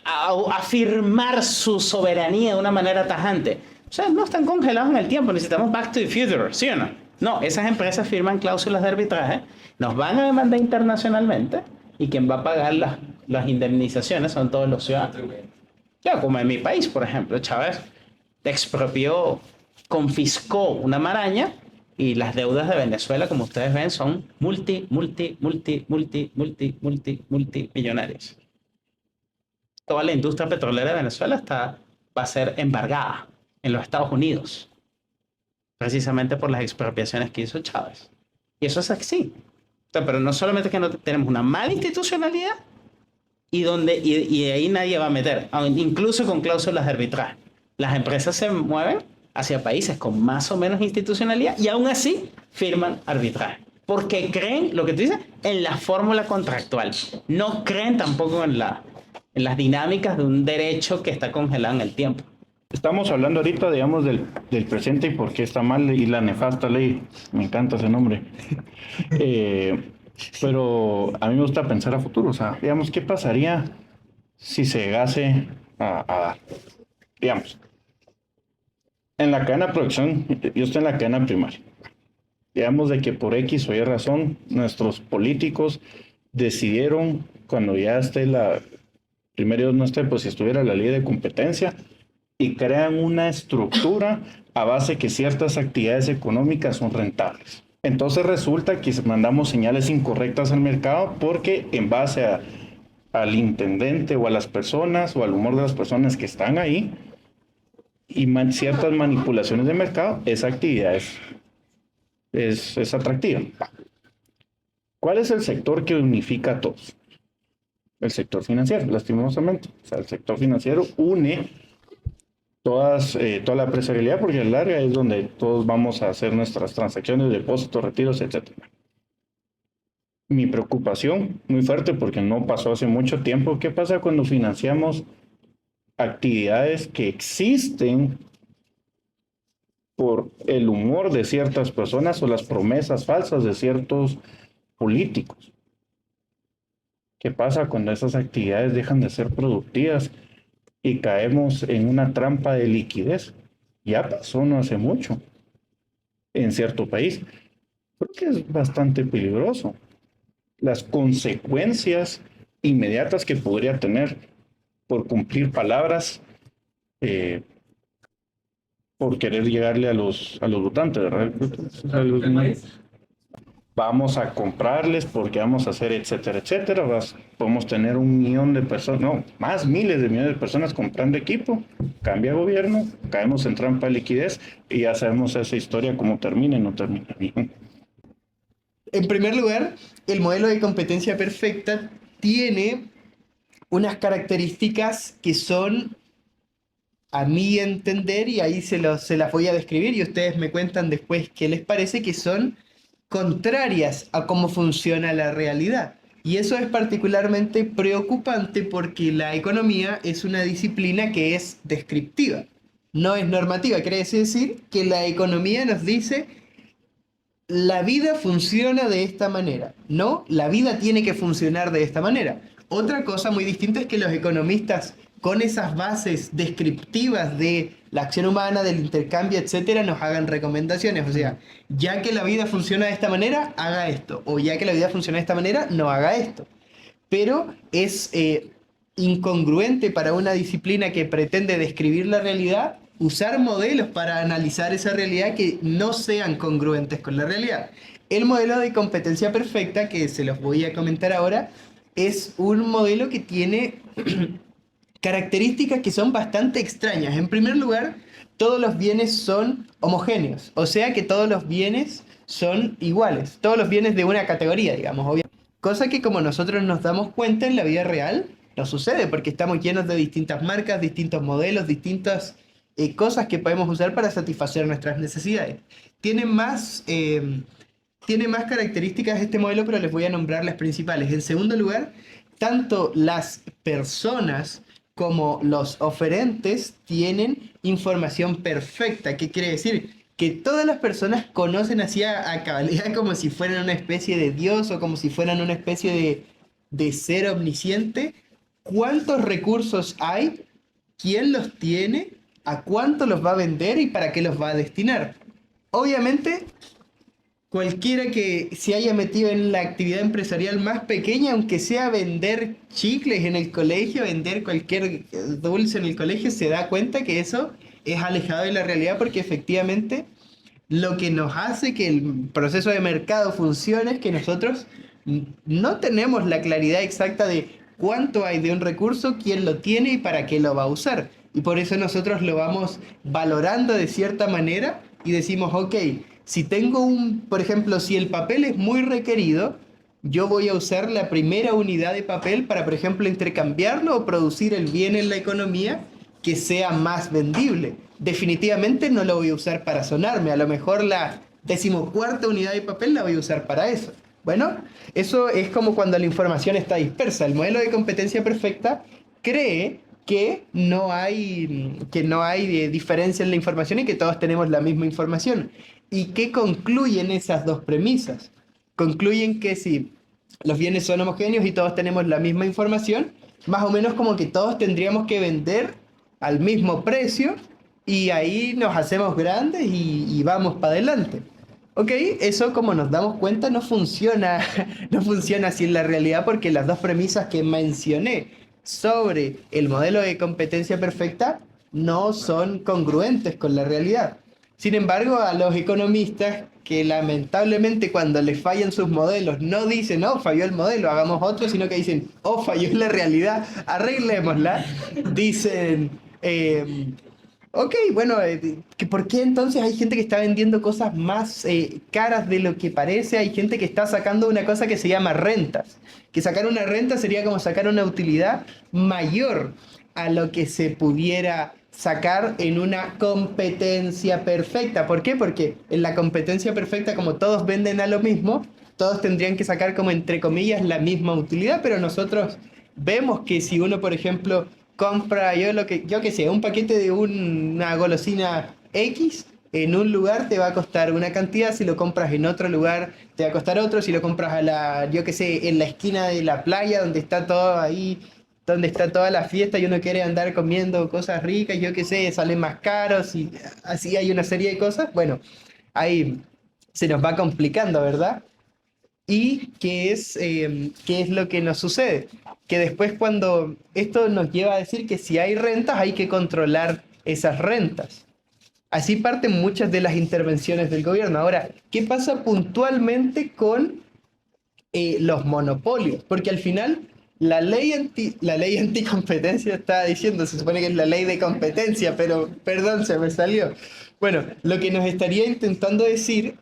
afirmar su soberanía de una manera tajante. O sea, no están congelados en el tiempo, necesitamos back to the future, ¿sí o no? No, esas empresas firman cláusulas de arbitraje, nos van a demandar internacionalmente y quien va a pagar las indemnizaciones son todos los ciudadanos. Ya, como en mi país, por ejemplo, Chávez expropió, confiscó una maraña y las deudas de Venezuela, como ustedes ven, son multimillonarias. Toda la industria petrolera de Venezuela va a ser embargada en los Estados Unidos, precisamente por las expropiaciones que hizo Chávez. Y eso es así. O sea, pero no solamente que no tenemos una mala institucionalidad y ahí nadie va a meter, incluso con cláusulas de arbitraje. Las empresas se mueven hacia países con más o menos institucionalidad y aún así firman arbitraje. Porque creen, lo que tú dices, en la fórmula contractual. No creen tampoco en las dinámicas de un derecho que está congelado en el tiempo. Estamos hablando ahorita, digamos, del presente y por qué está mal y la nefasta ley. Me encanta ese nombre. Pero a mí me gusta pensar a futuro. O sea, digamos, ¿qué pasaría si se llegase a dar? Digamos, en la cadena de producción, yo estoy en la cadena primaria. Digamos de que por X o Y razón, nuestros políticos decidieron, cuando ya esté primero no esté, pues si estuviera la ley de competencia, y crean una estructura a base que ciertas actividades económicas son rentables. Entonces resulta que mandamos señales incorrectas al mercado porque en base al intendente o a las personas o al humor de las personas que están ahí y ciertas manipulaciones de mercado, esa actividad es atractiva. ¿Cuál es el sector que unifica a todos? El sector financiero, lastimosamente. O sea, el sector financiero une toda la empresarialidad, porque a la larga es donde todos vamos a hacer nuestras transacciones, depósitos, retiros, etc. Mi preocupación muy fuerte, porque no pasó hace mucho tiempo, ¿qué pasa cuando financiamos actividades que existen por el humor de ciertas personas o las promesas falsas de ciertos políticos? ¿Qué pasa cuando esas actividades dejan de ser productivas y caemos en una trampa de liquidez? Ya pasó no hace mucho en cierto país. Creo que es bastante peligroso. Las consecuencias inmediatas que podría tener por cumplir palabras, por querer llegarle a los votantes, ¿verdad? Vamos a comprarles porque vamos a hacer etcétera, etcétera. Podemos tener 1 millón de personas, no, más miles de millones de personas comprando equipo. Cambia gobierno, caemos en trampa de liquidez y ya sabemos esa historia cómo termina y no termina bien. En primer lugar, el modelo de competencia perfecta tiene unas características que son, a mi entender, y ahí se las voy a describir y ustedes me cuentan después qué les parece, que son contrarias a cómo funciona la realidad. Y eso es particularmente preocupante porque la economía es una disciplina que es descriptiva, no es normativa. Quiere decir que la economía nos dice: la vida funciona de esta manera. No, la vida tiene que funcionar de esta manera. Otra cosa muy distinta es que los economistas con esas bases descriptivas de la acción humana, del intercambio, etcétera, nos hagan recomendaciones. O sea, ya que la vida funciona de esta manera, haga esto. O ya que la vida funciona de esta manera, no haga esto. Pero es incongruente para una disciplina que pretende describir la realidad usar modelos para analizar esa realidad que no sean congruentes con la realidad. El modelo de competencia perfecta, que se los voy a comentar ahora, es un modelo que tiene características que son bastante extrañas. En primer lugar, todos los bienes son homogéneos, o sea que todos los bienes son iguales, todos los bienes de una categoría, digamos, obviamente. Cosa que como nosotros nos damos cuenta en la vida real, no sucede porque estamos llenos de distintas marcas, distintos modelos, distintas cosas que podemos usar para satisfacer nuestras necesidades. Tiene más características este modelo, pero les voy a nombrar las principales. En segundo lugar, tanto las personas como los oferentes tienen información perfecta. ¿Qué quiere decir? Que todas las personas conocen así a cabalidad como si fueran una especie de Dios o como si fueran una especie de ser omnisciente. ¿Cuántos recursos hay? ¿Quién los tiene? ¿A cuánto los va a vender y para qué los va a destinar? Obviamente, cualquiera que se haya metido en la actividad empresarial más pequeña, aunque sea vender chicles en el colegio, vender cualquier dulce en el colegio, se da cuenta que eso es alejado de la realidad, porque efectivamente lo que nos hace que el proceso de mercado funcione es que nosotros no tenemos la claridad exacta de cuánto hay de un recurso, quién lo tiene y para qué lo va a usar. Y por eso nosotros lo vamos valorando de cierta manera y decimos, ok, si tengo por ejemplo, si el papel es muy requerido, yo voy a usar la primera unidad de papel para, por ejemplo, intercambiarlo o producir el bien en la economía que sea más vendible. Definitivamente no lo voy a usar para sonarme, a lo mejor la 14ª unidad de papel la voy a usar para eso. Bueno, eso es como cuando la información está dispersa. El modelo de competencia perfecta cree que no hay diferencia en la información y que todos tenemos la misma información. ¿Y qué concluyen esas dos premisas? Concluyen que si los bienes son homogéneos y todos tenemos la misma información, más o menos como que todos tendríamos que vender al mismo precio y ahí nos hacemos grandes y vamos para adelante. Ok, eso como nos damos cuenta no funciona así en la realidad, porque las dos premisas que mencioné sobre el modelo de competencia perfecta no son congruentes con la realidad. Sin embargo, a los economistas que lamentablemente cuando les fallan sus modelos no dicen, oh, falló el modelo, hagamos otro, sino que dicen, oh, falló la realidad, arreglémosla, dicen, ok, bueno, ¿por qué entonces hay gente que está vendiendo cosas más caras de lo que parece? Hay gente que está sacando una cosa que se llama rentas. Que sacar una renta sería como sacar una utilidad mayor a lo que se pudiera sacar en una competencia perfecta. ¿Por qué? Porque en la competencia perfecta, como todos venden a lo mismo, todos tendrían que sacar como entre comillas la misma utilidad, pero nosotros vemos que si uno, por ejemplo, compra, yo que sé, un paquete de una golosina X, en un lugar te va a costar una cantidad, si lo compras en otro lugar te va a costar otro, si lo compras yo que sé, en la esquina de la playa donde está todo ahí, donde está toda la fiesta y uno quiere andar comiendo cosas ricas, yo que sé, salen más caros y así hay una serie de cosas, bueno, ahí se nos va complicando, ¿verdad? ¿Y qué es lo que nos sucede? Que después cuando esto nos lleva a decir que si hay rentas hay que controlar esas rentas. Así parten muchas de las intervenciones del gobierno. Ahora, ¿qué pasa puntualmente con los monopolios? Porque al final la ley anticompetencia está diciendo, se supone que es la ley de competencia, pero perdón, se me salió. Bueno, lo que nos estaría intentando decir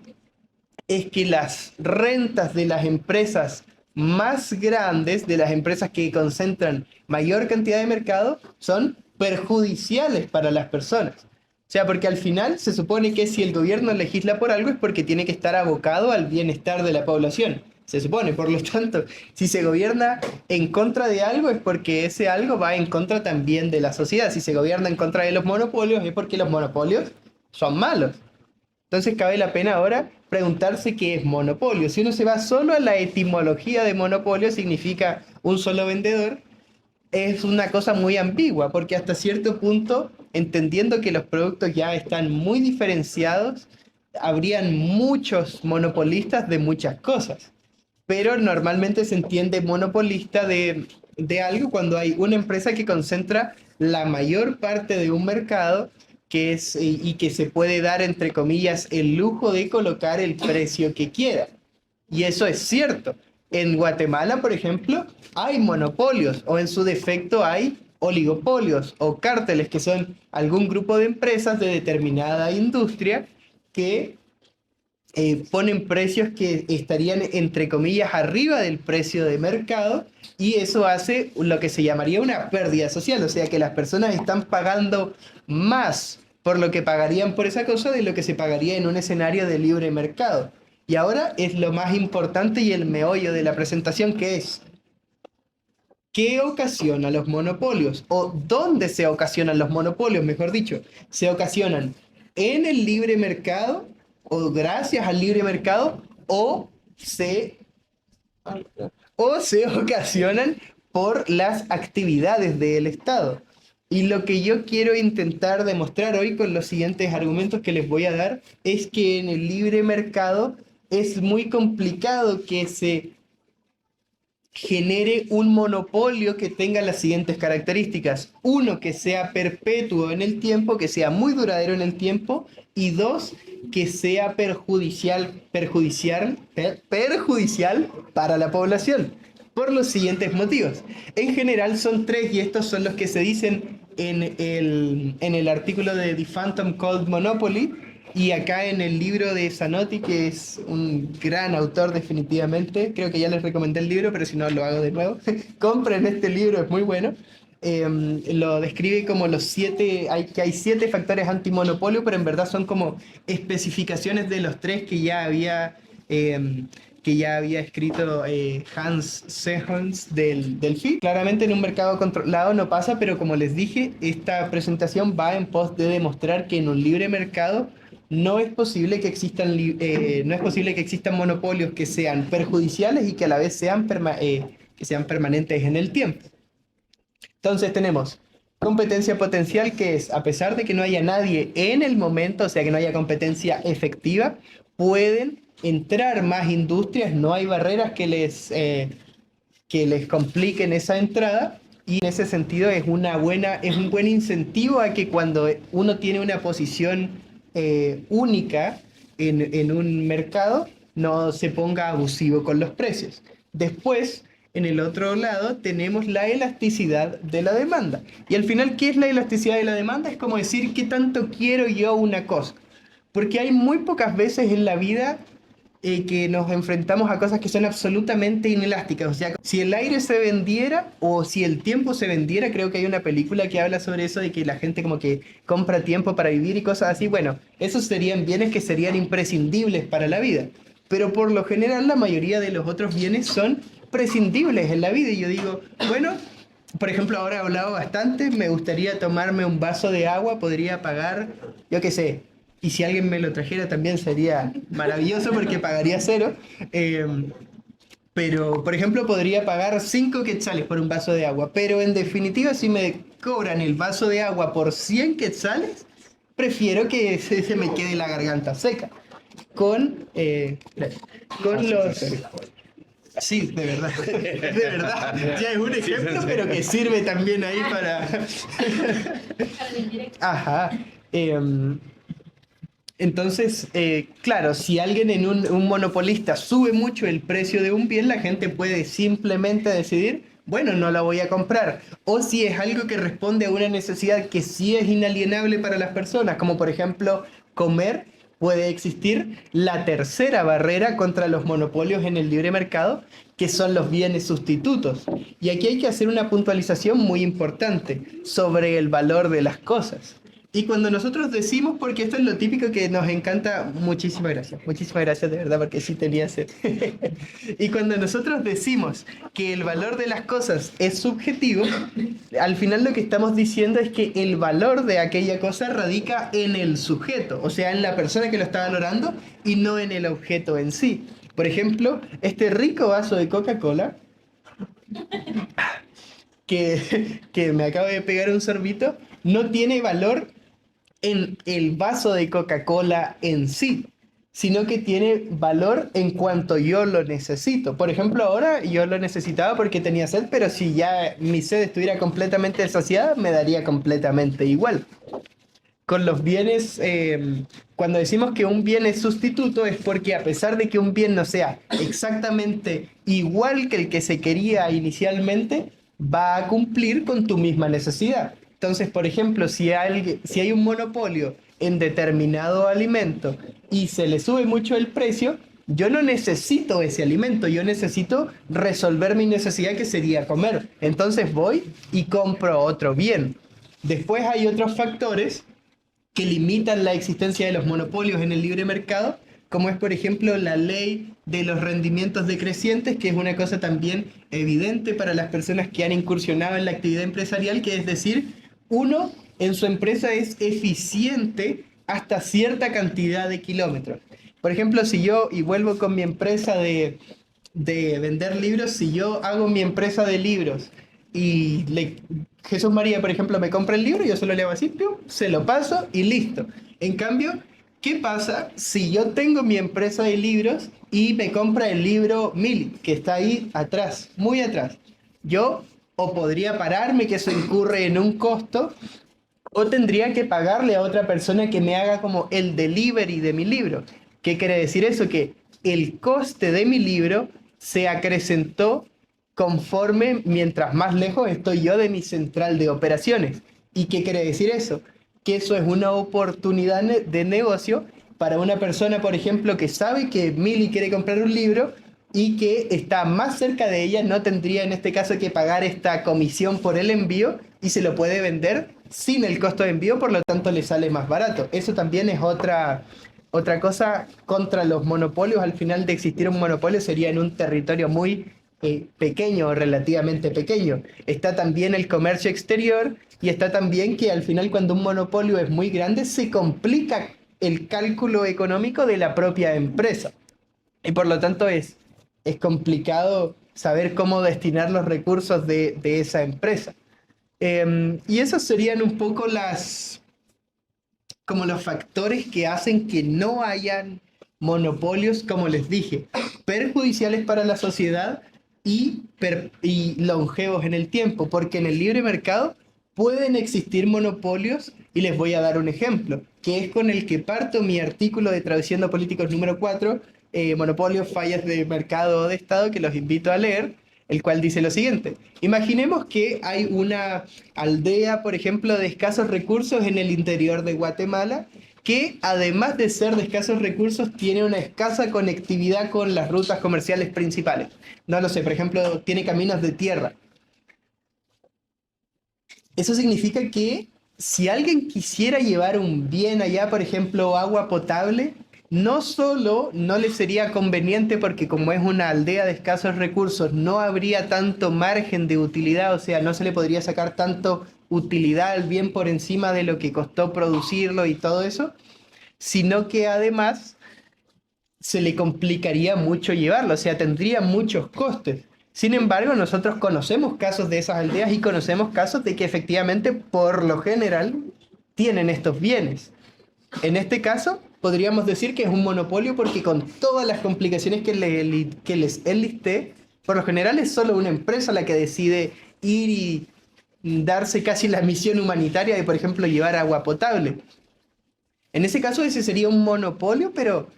es que las rentas de las empresas más grandes, de las empresas que concentran mayor cantidad de mercado, son perjudiciales para las personas. O sea, porque al final se supone que si el gobierno legisla por algo es porque tiene que estar abocado al bienestar de la población. Se supone, por lo tanto, si se gobierna en contra de algo es porque ese algo va en contra también de la sociedad. Si se gobierna en contra de los monopolios es porque los monopolios son malos. Entonces cabe la pena ahora preguntarse qué es monopolio. Si uno se va solo a la etimología de monopolio, significa un solo vendedor. es una cosa muy ambigua, porque hasta cierto punto, entendiendo que los productos ya están muy diferenciados, habrían muchos monopolistas de muchas cosas. Pero normalmente se entiende monopolista de algo cuando hay una empresa que concentra la mayor parte de un mercado que es, y que se puede dar, entre comillas, el lujo de colocar el precio que quiera. Y eso es cierto. En Guatemala, por ejemplo, hay monopolios o en su defecto hay oligopolios o cárteles, que son algún grupo de empresas de determinada industria que ponen precios que estarían, entre comillas, arriba del precio de mercado, y eso hace lo que se llamaría una pérdida social, o sea que las personas están pagando más por lo que pagarían por esa cosa de lo que se pagaría en un escenario de libre mercado. Y ahora es lo más importante y el meollo de la presentación, que es: ¿qué ocasiona los monopolios? ¿O dónde se ocasionan los monopolios, mejor dicho? ¿Se ocasionan en el libre mercado o gracias al libre mercado, o se ocasionan por las actividades del Estado? Y lo que yo quiero intentar demostrar hoy con los siguientes argumentos que les voy a dar es que en el libre mercado es muy complicado que se genere un monopolio que tenga las siguientes características. Uno, que sea perpetuo en el tiempo, que sea muy duradero en el tiempo. Y dos, que sea perjudicial para la población, por los siguientes motivos. En general son tres, y estos son los que se dicen en el artículo de The Phantom Cold Monopoly, y acá en el libro de Zanotti, que es un gran autor definitivamente. Creo que ya les recomendé el libro, pero si no lo hago de nuevo. Compren este libro, es muy bueno. Lo describe como los 7, hay 7 factores antimonopolio, pero en verdad son como especificaciones de los 3 que ya había escrito Hans Sehons del FI. Claramente en un mercado controlado no pasa, pero como les dije, esta presentación va en pos de demostrar que en un libre mercado no es posible que existan monopolios que sean perjudiciales y que a la vez sean permanentes en el tiempo. Entonces tenemos competencia potencial, que es, a pesar de que no haya nadie en el momento, o sea que no haya competencia efectiva, pueden entrar más industrias, no hay barreras que les compliquen esa entrada, y en ese sentido es un buen incentivo a que cuando uno tiene una posición única en un mercado, no se ponga abusivo con los precios. Después, en el otro lado, tenemos la elasticidad de la demanda. Y al final, ¿qué es la elasticidad de la demanda? Es como decir, ¿qué tanto quiero yo una cosa? Porque hay muy pocas veces en la vida que nos enfrentamos a cosas que son absolutamente inelásticas. O sea, si el aire se vendiera o si el tiempo se vendiera, creo que hay una película que habla sobre eso, de que la gente como que compra tiempo para vivir y cosas así. Bueno, esos serían bienes que serían imprescindibles para la vida. Pero por lo general la mayoría de los otros bienes son prescindibles en la vida. Y yo digo, bueno, por ejemplo, ahora he hablado bastante, me gustaría tomarme un vaso de agua, podría pagar, yo qué sé, y si alguien me lo trajera también sería maravilloso porque pagaría 0. Pero, por ejemplo, podría pagar 5 quetzales por un vaso de agua. Pero en definitiva, si me cobran el vaso de agua por 100 quetzales, prefiero que se me quede la garganta seca. Con los... Sí, de verdad. De verdad. Ya es un ejemplo, pero que sirve también ahí para... Ajá. Entonces, claro, si alguien en un monopolista sube mucho el precio de un bien, la gente puede simplemente decidir, bueno, no la voy a comprar. O si es algo que responde a una necesidad que sí es inalienable para las personas, como por ejemplo comer, puede existir la tercera barrera contra los monopolios en el libre mercado, que son los bienes sustitutos. Y aquí hay que hacer una puntualización muy importante sobre el valor de las cosas. Y cuando nosotros decimos, porque esto es lo típico que nos encanta, muchísimas gracias de verdad, porque sí tenía sed. Y cuando nosotros decimos que el valor de las cosas es subjetivo, al final lo que estamos diciendo es que el valor de aquella cosa radica en el sujeto, o sea, en la persona que lo está valorando y no en el objeto en sí. Por ejemplo, este rico vaso de Coca-Cola que me acabo de pegar un sorbito, no tiene valor en el vaso de Coca-Cola en sí, sino que tiene valor en cuanto yo lo necesito. Por ejemplo, ahora yo lo necesitaba porque tenía sed, pero si ya mi sed estuviera completamente saciada, me daría completamente igual. Con los bienes, cuando decimos que un bien es sustituto, es porque a pesar de que un bien no sea exactamente igual que el que se quería inicialmente, va a cumplir con tu misma necesidad. Entonces, por ejemplo, si hay un monopolio en determinado alimento y se le sube mucho el precio, yo no necesito ese alimento, yo necesito resolver mi necesidad, que sería comer. Entonces voy y compro otro bien. Después hay otros factores que limitan la existencia de los monopolios en el libre mercado, como es, por ejemplo, la ley de los rendimientos decrecientes, que es una cosa también evidente para las personas que han incursionado en la actividad empresarial, que es decir, uno en su empresa es eficiente hasta cierta cantidad de kilómetros. Por ejemplo, si yo, y vuelvo con mi empresa de vender libros, si yo hago mi empresa de libros y Jesús María, por ejemplo, me compra el libro, yo solo le hago así, ¡pium!, se lo paso y listo. En cambio, ¿qué pasa si yo tengo mi empresa de libros y me compra el libro Mili, que está ahí atrás, muy atrás? Yo o podría pararme, que eso incurre en un costo, o tendría que pagarle a otra persona que me haga como el delivery de mi libro. ¿Qué quiere decir eso? Que el coste de mi libro se acrecentó conforme mientras más lejos estoy yo de mi central de operaciones. ¿Y qué quiere decir eso? Que eso es una oportunidad de negocio para una persona, por ejemplo, que sabe que Mili quiere comprar un libro y que está más cerca de ella, no tendría en este caso que pagar esta comisión por el envío y se lo puede vender sin el costo de envío, por lo tanto le sale más barato. Eso también es otra cosa contra los monopolios. Al final de existir un monopolio sería en un territorio muy pequeño o relativamente pequeño. Está también el comercio exterior y está también que al final cuando un monopolio es muy grande se complica el cálculo económico de la propia empresa y por lo tanto es complicado saber cómo destinar los recursos de esa empresa. Y esos serían un poco como los factores que hacen que no hayan monopolios, como les dije, perjudiciales para la sociedad y longevos en el tiempo, porque en el libre mercado pueden existir monopolios, y les voy a dar un ejemplo, que es con el que parto mi artículo de Traduciendo Políticos número 4, Monopolios, Fallas de Mercado o de Estado, que los invito a leer, el cual dice lo siguiente: imaginemos que hay una aldea, por ejemplo, de escasos recursos en el interior de Guatemala, que además de ser de escasos recursos, tiene una escasa conectividad con las rutas comerciales principales. No lo sé, por ejemplo, tiene caminos de tierra. Eso significa que si alguien quisiera llevar un bien allá, por ejemplo, agua potable, no solo no le sería conveniente porque como es una aldea de escasos recursos, no habría tanto margen de utilidad, o sea, no se le podría sacar tanto utilidad al bien por encima de lo que costó producirlo y todo eso, sino que además se le complicaría mucho llevarlo, o sea, tendría muchos costes. Sin embargo, nosotros conocemos casos de esas aldeas y conocemos casos de que efectivamente, por lo general, tienen estos bienes. En este caso, podríamos decir que es un monopolio porque con todas las complicaciones que les enlisté, por lo general es solo una empresa la que decide ir y darse casi la misión humanitaria de, por ejemplo, llevar agua potable. En ese caso, ese sería un monopolio, pero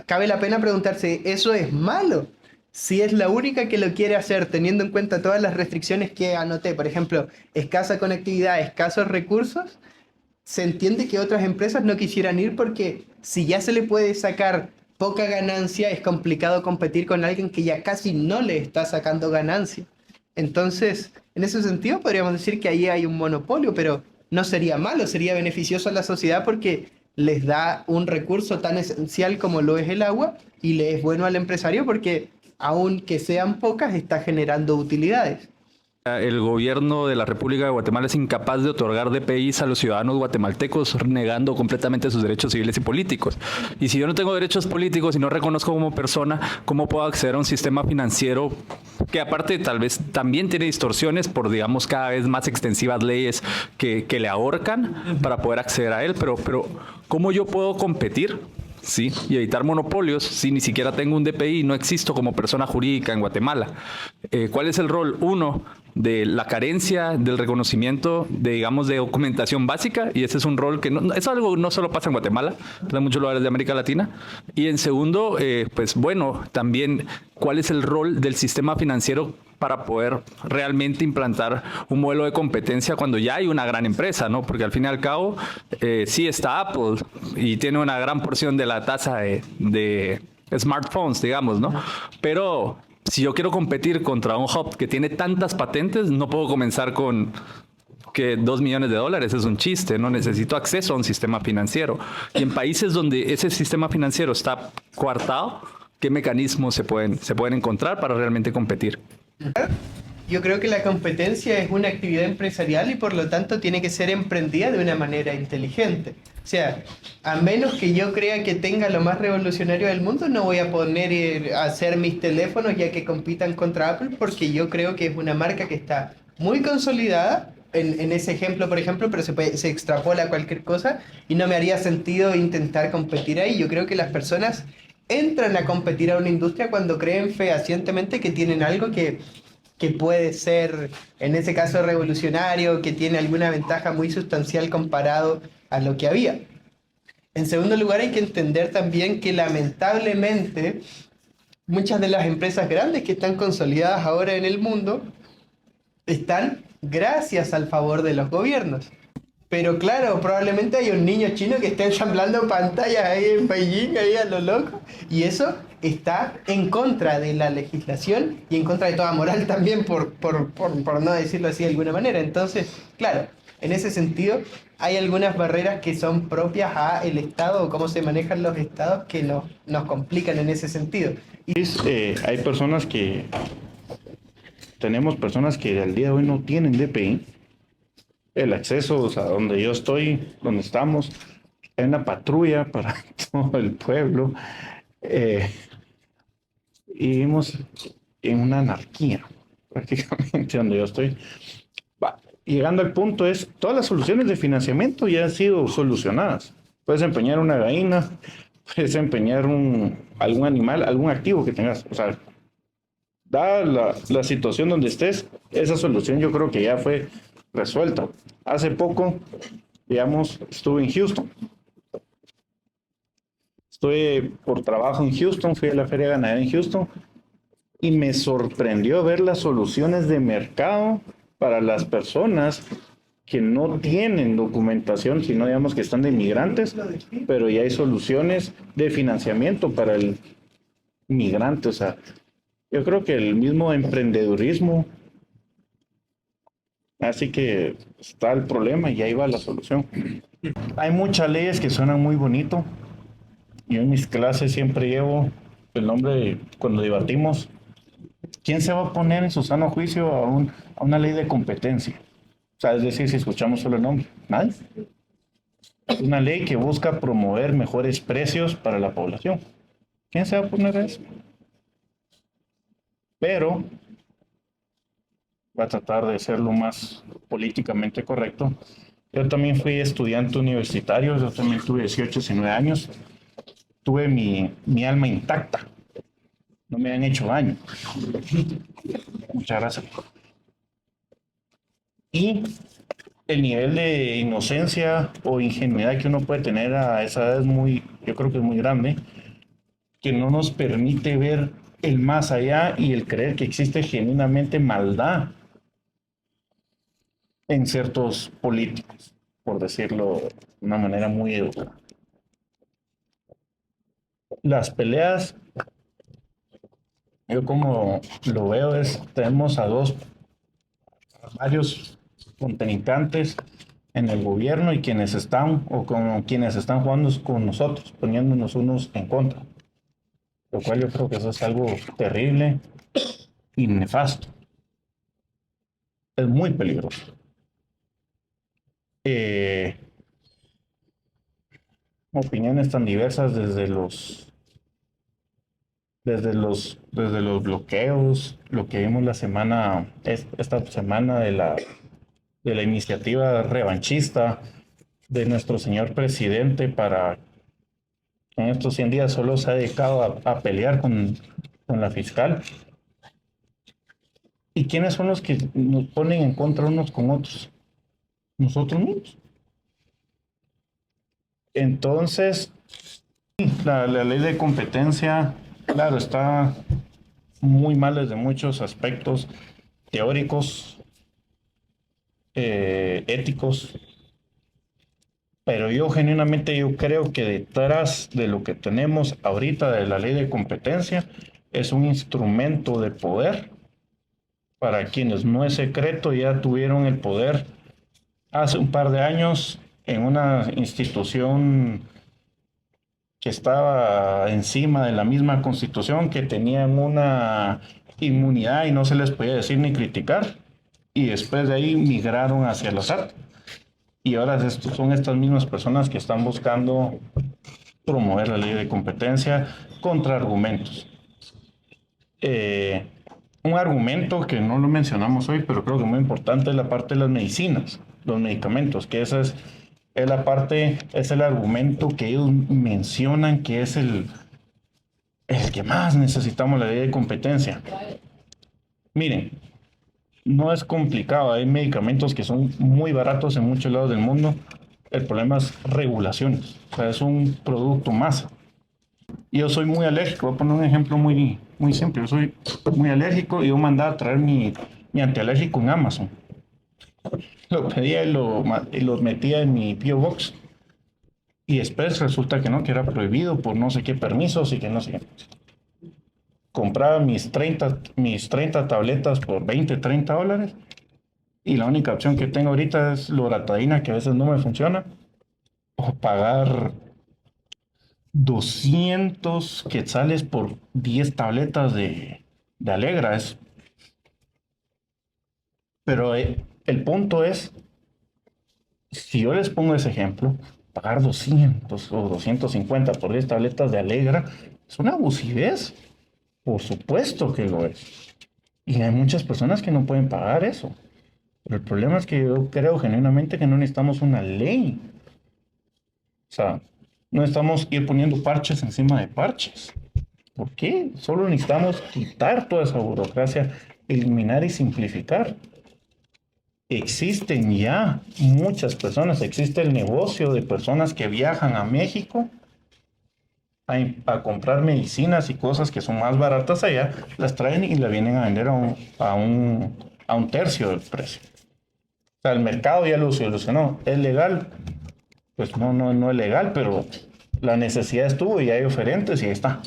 cabe la pena preguntarse, ¿eso es malo? Si es la única que lo quiere hacer, teniendo en cuenta todas las restricciones que anoté, por ejemplo, escasa conectividad, escasos recursos, se entiende que otras empresas no quisieran ir porque si ya se le puede sacar poca ganancia, es complicado competir con alguien que ya casi no le está sacando ganancia. Entonces, en ese sentido podríamos decir que ahí hay un monopolio, pero no sería malo, sería beneficioso a la sociedad porque les da un recurso tan esencial como lo es el agua y le es bueno al empresario porque aunque sean pocas, está generando utilidades. El gobierno de la República de Guatemala es incapaz de otorgar DPIs a los ciudadanos guatemaltecos, negando completamente sus derechos civiles y políticos. Y si yo no tengo derechos políticos y no reconozco como persona, ¿cómo puedo acceder a un sistema financiero que aparte tal vez también tiene distorsiones por, digamos, cada vez más extensivas leyes que le ahorcan para poder acceder a él? Pero ¿cómo yo puedo competir? Sí, y evitar monopolios si ni siquiera tengo un DPI y no existo como persona jurídica en Guatemala. ¿Cuál es el rol? Uno, de la carencia del reconocimiento de, digamos, de documentación básica, y ese es un rol que es algo no solo pasa en Guatemala, pasa en muchos lugares de América Latina. Y en segundo, pues bueno, también cuál es el rol del sistema financiero para poder realmente implantar un modelo de competencia cuando ya hay una gran empresa, ¿no? Porque al fin y al cabo, sí está Apple y tiene una gran porción de la tasa de smartphones, digamos, ¿no? Pero si yo quiero competir contra un hub que tiene tantas patentes, no puedo comenzar con que $2 millones es un chiste, no necesito acceso a un sistema financiero. Y en países donde ese sistema financiero está coartado, ¿qué mecanismos se pueden encontrar para realmente competir? Yo creo que la competencia es una actividad empresarial y por lo tanto tiene que ser emprendida de una manera inteligente. O sea, a menos que yo crea que tenga lo más revolucionario del mundo, no voy a poner a hacer mis teléfonos ya que compitan contra Apple, porque yo creo que es una marca que está muy consolidada en ese ejemplo, por ejemplo, pero se extrapola a cualquier cosa y no me haría sentido intentar competir ahí. Yo creo que las personas entran a competir a una industria cuando creen fehacientemente que tienen algo que puede ser, en ese caso, revolucionario, que tiene alguna ventaja muy sustancial comparado a lo que había. En segundo lugar, hay que entender también que lamentablemente muchas de las empresas grandes que están consolidadas ahora en el mundo están gracias al favor de los gobiernos. Pero claro, probablemente hay un niño chino que esté ensamblando pantallas ahí en Beijing, ahí a lo loco, y eso está en contra de la legislación y en contra de toda moral también, por no decirlo así de alguna manera. Entonces, claro, en ese sentido, hay algunas barreras que son propias al Estado o cómo se manejan los estados que nos complican en ese sentido. Hay personas tenemos personas que al día de hoy no tienen DPI. El acceso, o sea, donde yo estoy, donde estamos, hay una patrulla para todo el pueblo. Y vivimos en una anarquía, prácticamente, donde yo estoy. Llegando al punto todas las soluciones de financiamiento ya han sido solucionadas. Puedes empeñar una gallina, puedes empeñar algún animal, algún activo que tengas. O sea, dada la situación donde estés, esa solución yo creo que ya fue resuelta. Hace poco, digamos, estuve en Houston. Estuve por trabajo en Houston, fui a la Feria Ganadera en Houston y me sorprendió ver las soluciones de mercado para las personas que no tienen documentación, sino digamos que están de inmigrantes, pero ya hay soluciones de financiamiento para el migrante. O sea, yo creo que el mismo emprendedurismo, así que está el problema y ahí va la solución. Hay muchas leyes que suenan muy bonito. Yo en mis clases siempre llevo el nombre cuando debatimos. ¿Quién se va a poner en su sano juicio a una ley de competencia? O sea, es decir, si escuchamos solo el nombre, nadie. Es una ley que busca promover mejores precios para la población. ¿Quién se va a poner a eso? Pero va a tratar de ser lo más políticamente correcto. Yo también fui estudiante universitario, yo también tuve 18, 19 años. Tuve mi alma intacta. No me han hecho daño. Muchas gracias. Y el nivel de inocencia o ingenuidad que uno puede tener a esa edad yo creo que es muy grande, que no nos permite ver el más allá y el creer que existe genuinamente maldad en ciertos políticos, por decirlo de una manera muy educada. Las peleas, yo como lo veo tenemos a varios contrincantes en el gobierno y quienes están jugando con nosotros, poniéndonos unos en contra. Lo cual yo creo que eso es algo terrible y nefasto. es muy peligroso. Opiniones tan diversas desde los bloqueos, lo que vimos esta semana de la iniciativa revanchista de nuestro señor presidente para en estos 100 días solo se ha dedicado a pelear con la fiscal. ¿Y quiénes son los que nos ponen en contra unos con otros? Nosotros mismos. Entonces, la ley de competencia, claro, está muy mal desde muchos aspectos teóricos, éticos, pero yo genuinamente creo que detrás de lo que tenemos ahorita de la ley de competencia es un instrumento de poder para quienes, no es secreto, ya tuvieron el poder hace un par de años en una institución que estaba encima de la misma Constitución, que tenían una inmunidad y no se les podía decir ni criticar, y después de ahí migraron hacia la SAT. Y ahora son estas mismas personas que están buscando promover la ley de competencia contra argumentos. Un argumento que no lo mencionamos hoy, pero creo que es muy importante, es la parte de las medicinas, los medicamentos, que esa es la parte, es el argumento que ellos mencionan que es el que más necesitamos la ley de competencia. Miren, no es complicado, hay medicamentos que son muy baratos en muchos lados del mundo. El problema es regulaciones, o sea, es un producto más. Yo soy muy alérgico, voy a poner un ejemplo muy simple. Yo soy muy alérgico y yo mandaba a traer mi antialérgico en Amazon. Lo pedía y los metía en mi P.O. Box. Y después resulta que no, que era prohibido por no sé qué permisos y que no sé qué. Compraba mis 30 tabletas por 20, 30 dólares. Y la única opción que tengo ahorita es loratadina, que a veces no me funciona. O pagar 200 quetzales por 10 tabletas de Alegra. Pero el punto es, si yo les pongo ese ejemplo, pagar 200 o 250 por 10 tabletas de Alegra es una abusivez. Por supuesto que lo es. Y hay muchas personas que no pueden pagar eso. Pero el problema es que yo creo genuinamente que no necesitamos una ley. O sea, no necesitamos ir poniendo parches encima de parches. ¿Por qué? Solo necesitamos quitar toda esa burocracia, eliminar y simplificar. Existen ya muchas personas, existe el negocio de personas que viajan a México a comprar medicinas y cosas que son más baratas allá, las traen y las vienen a vender a un tercio del precio. O sea, el mercado ya lo solucionó. ¿Es legal? Pues no es legal, pero la necesidad estuvo y hay oferentes y ahí está.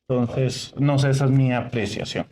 Entonces, no sé, esa es mi apreciación.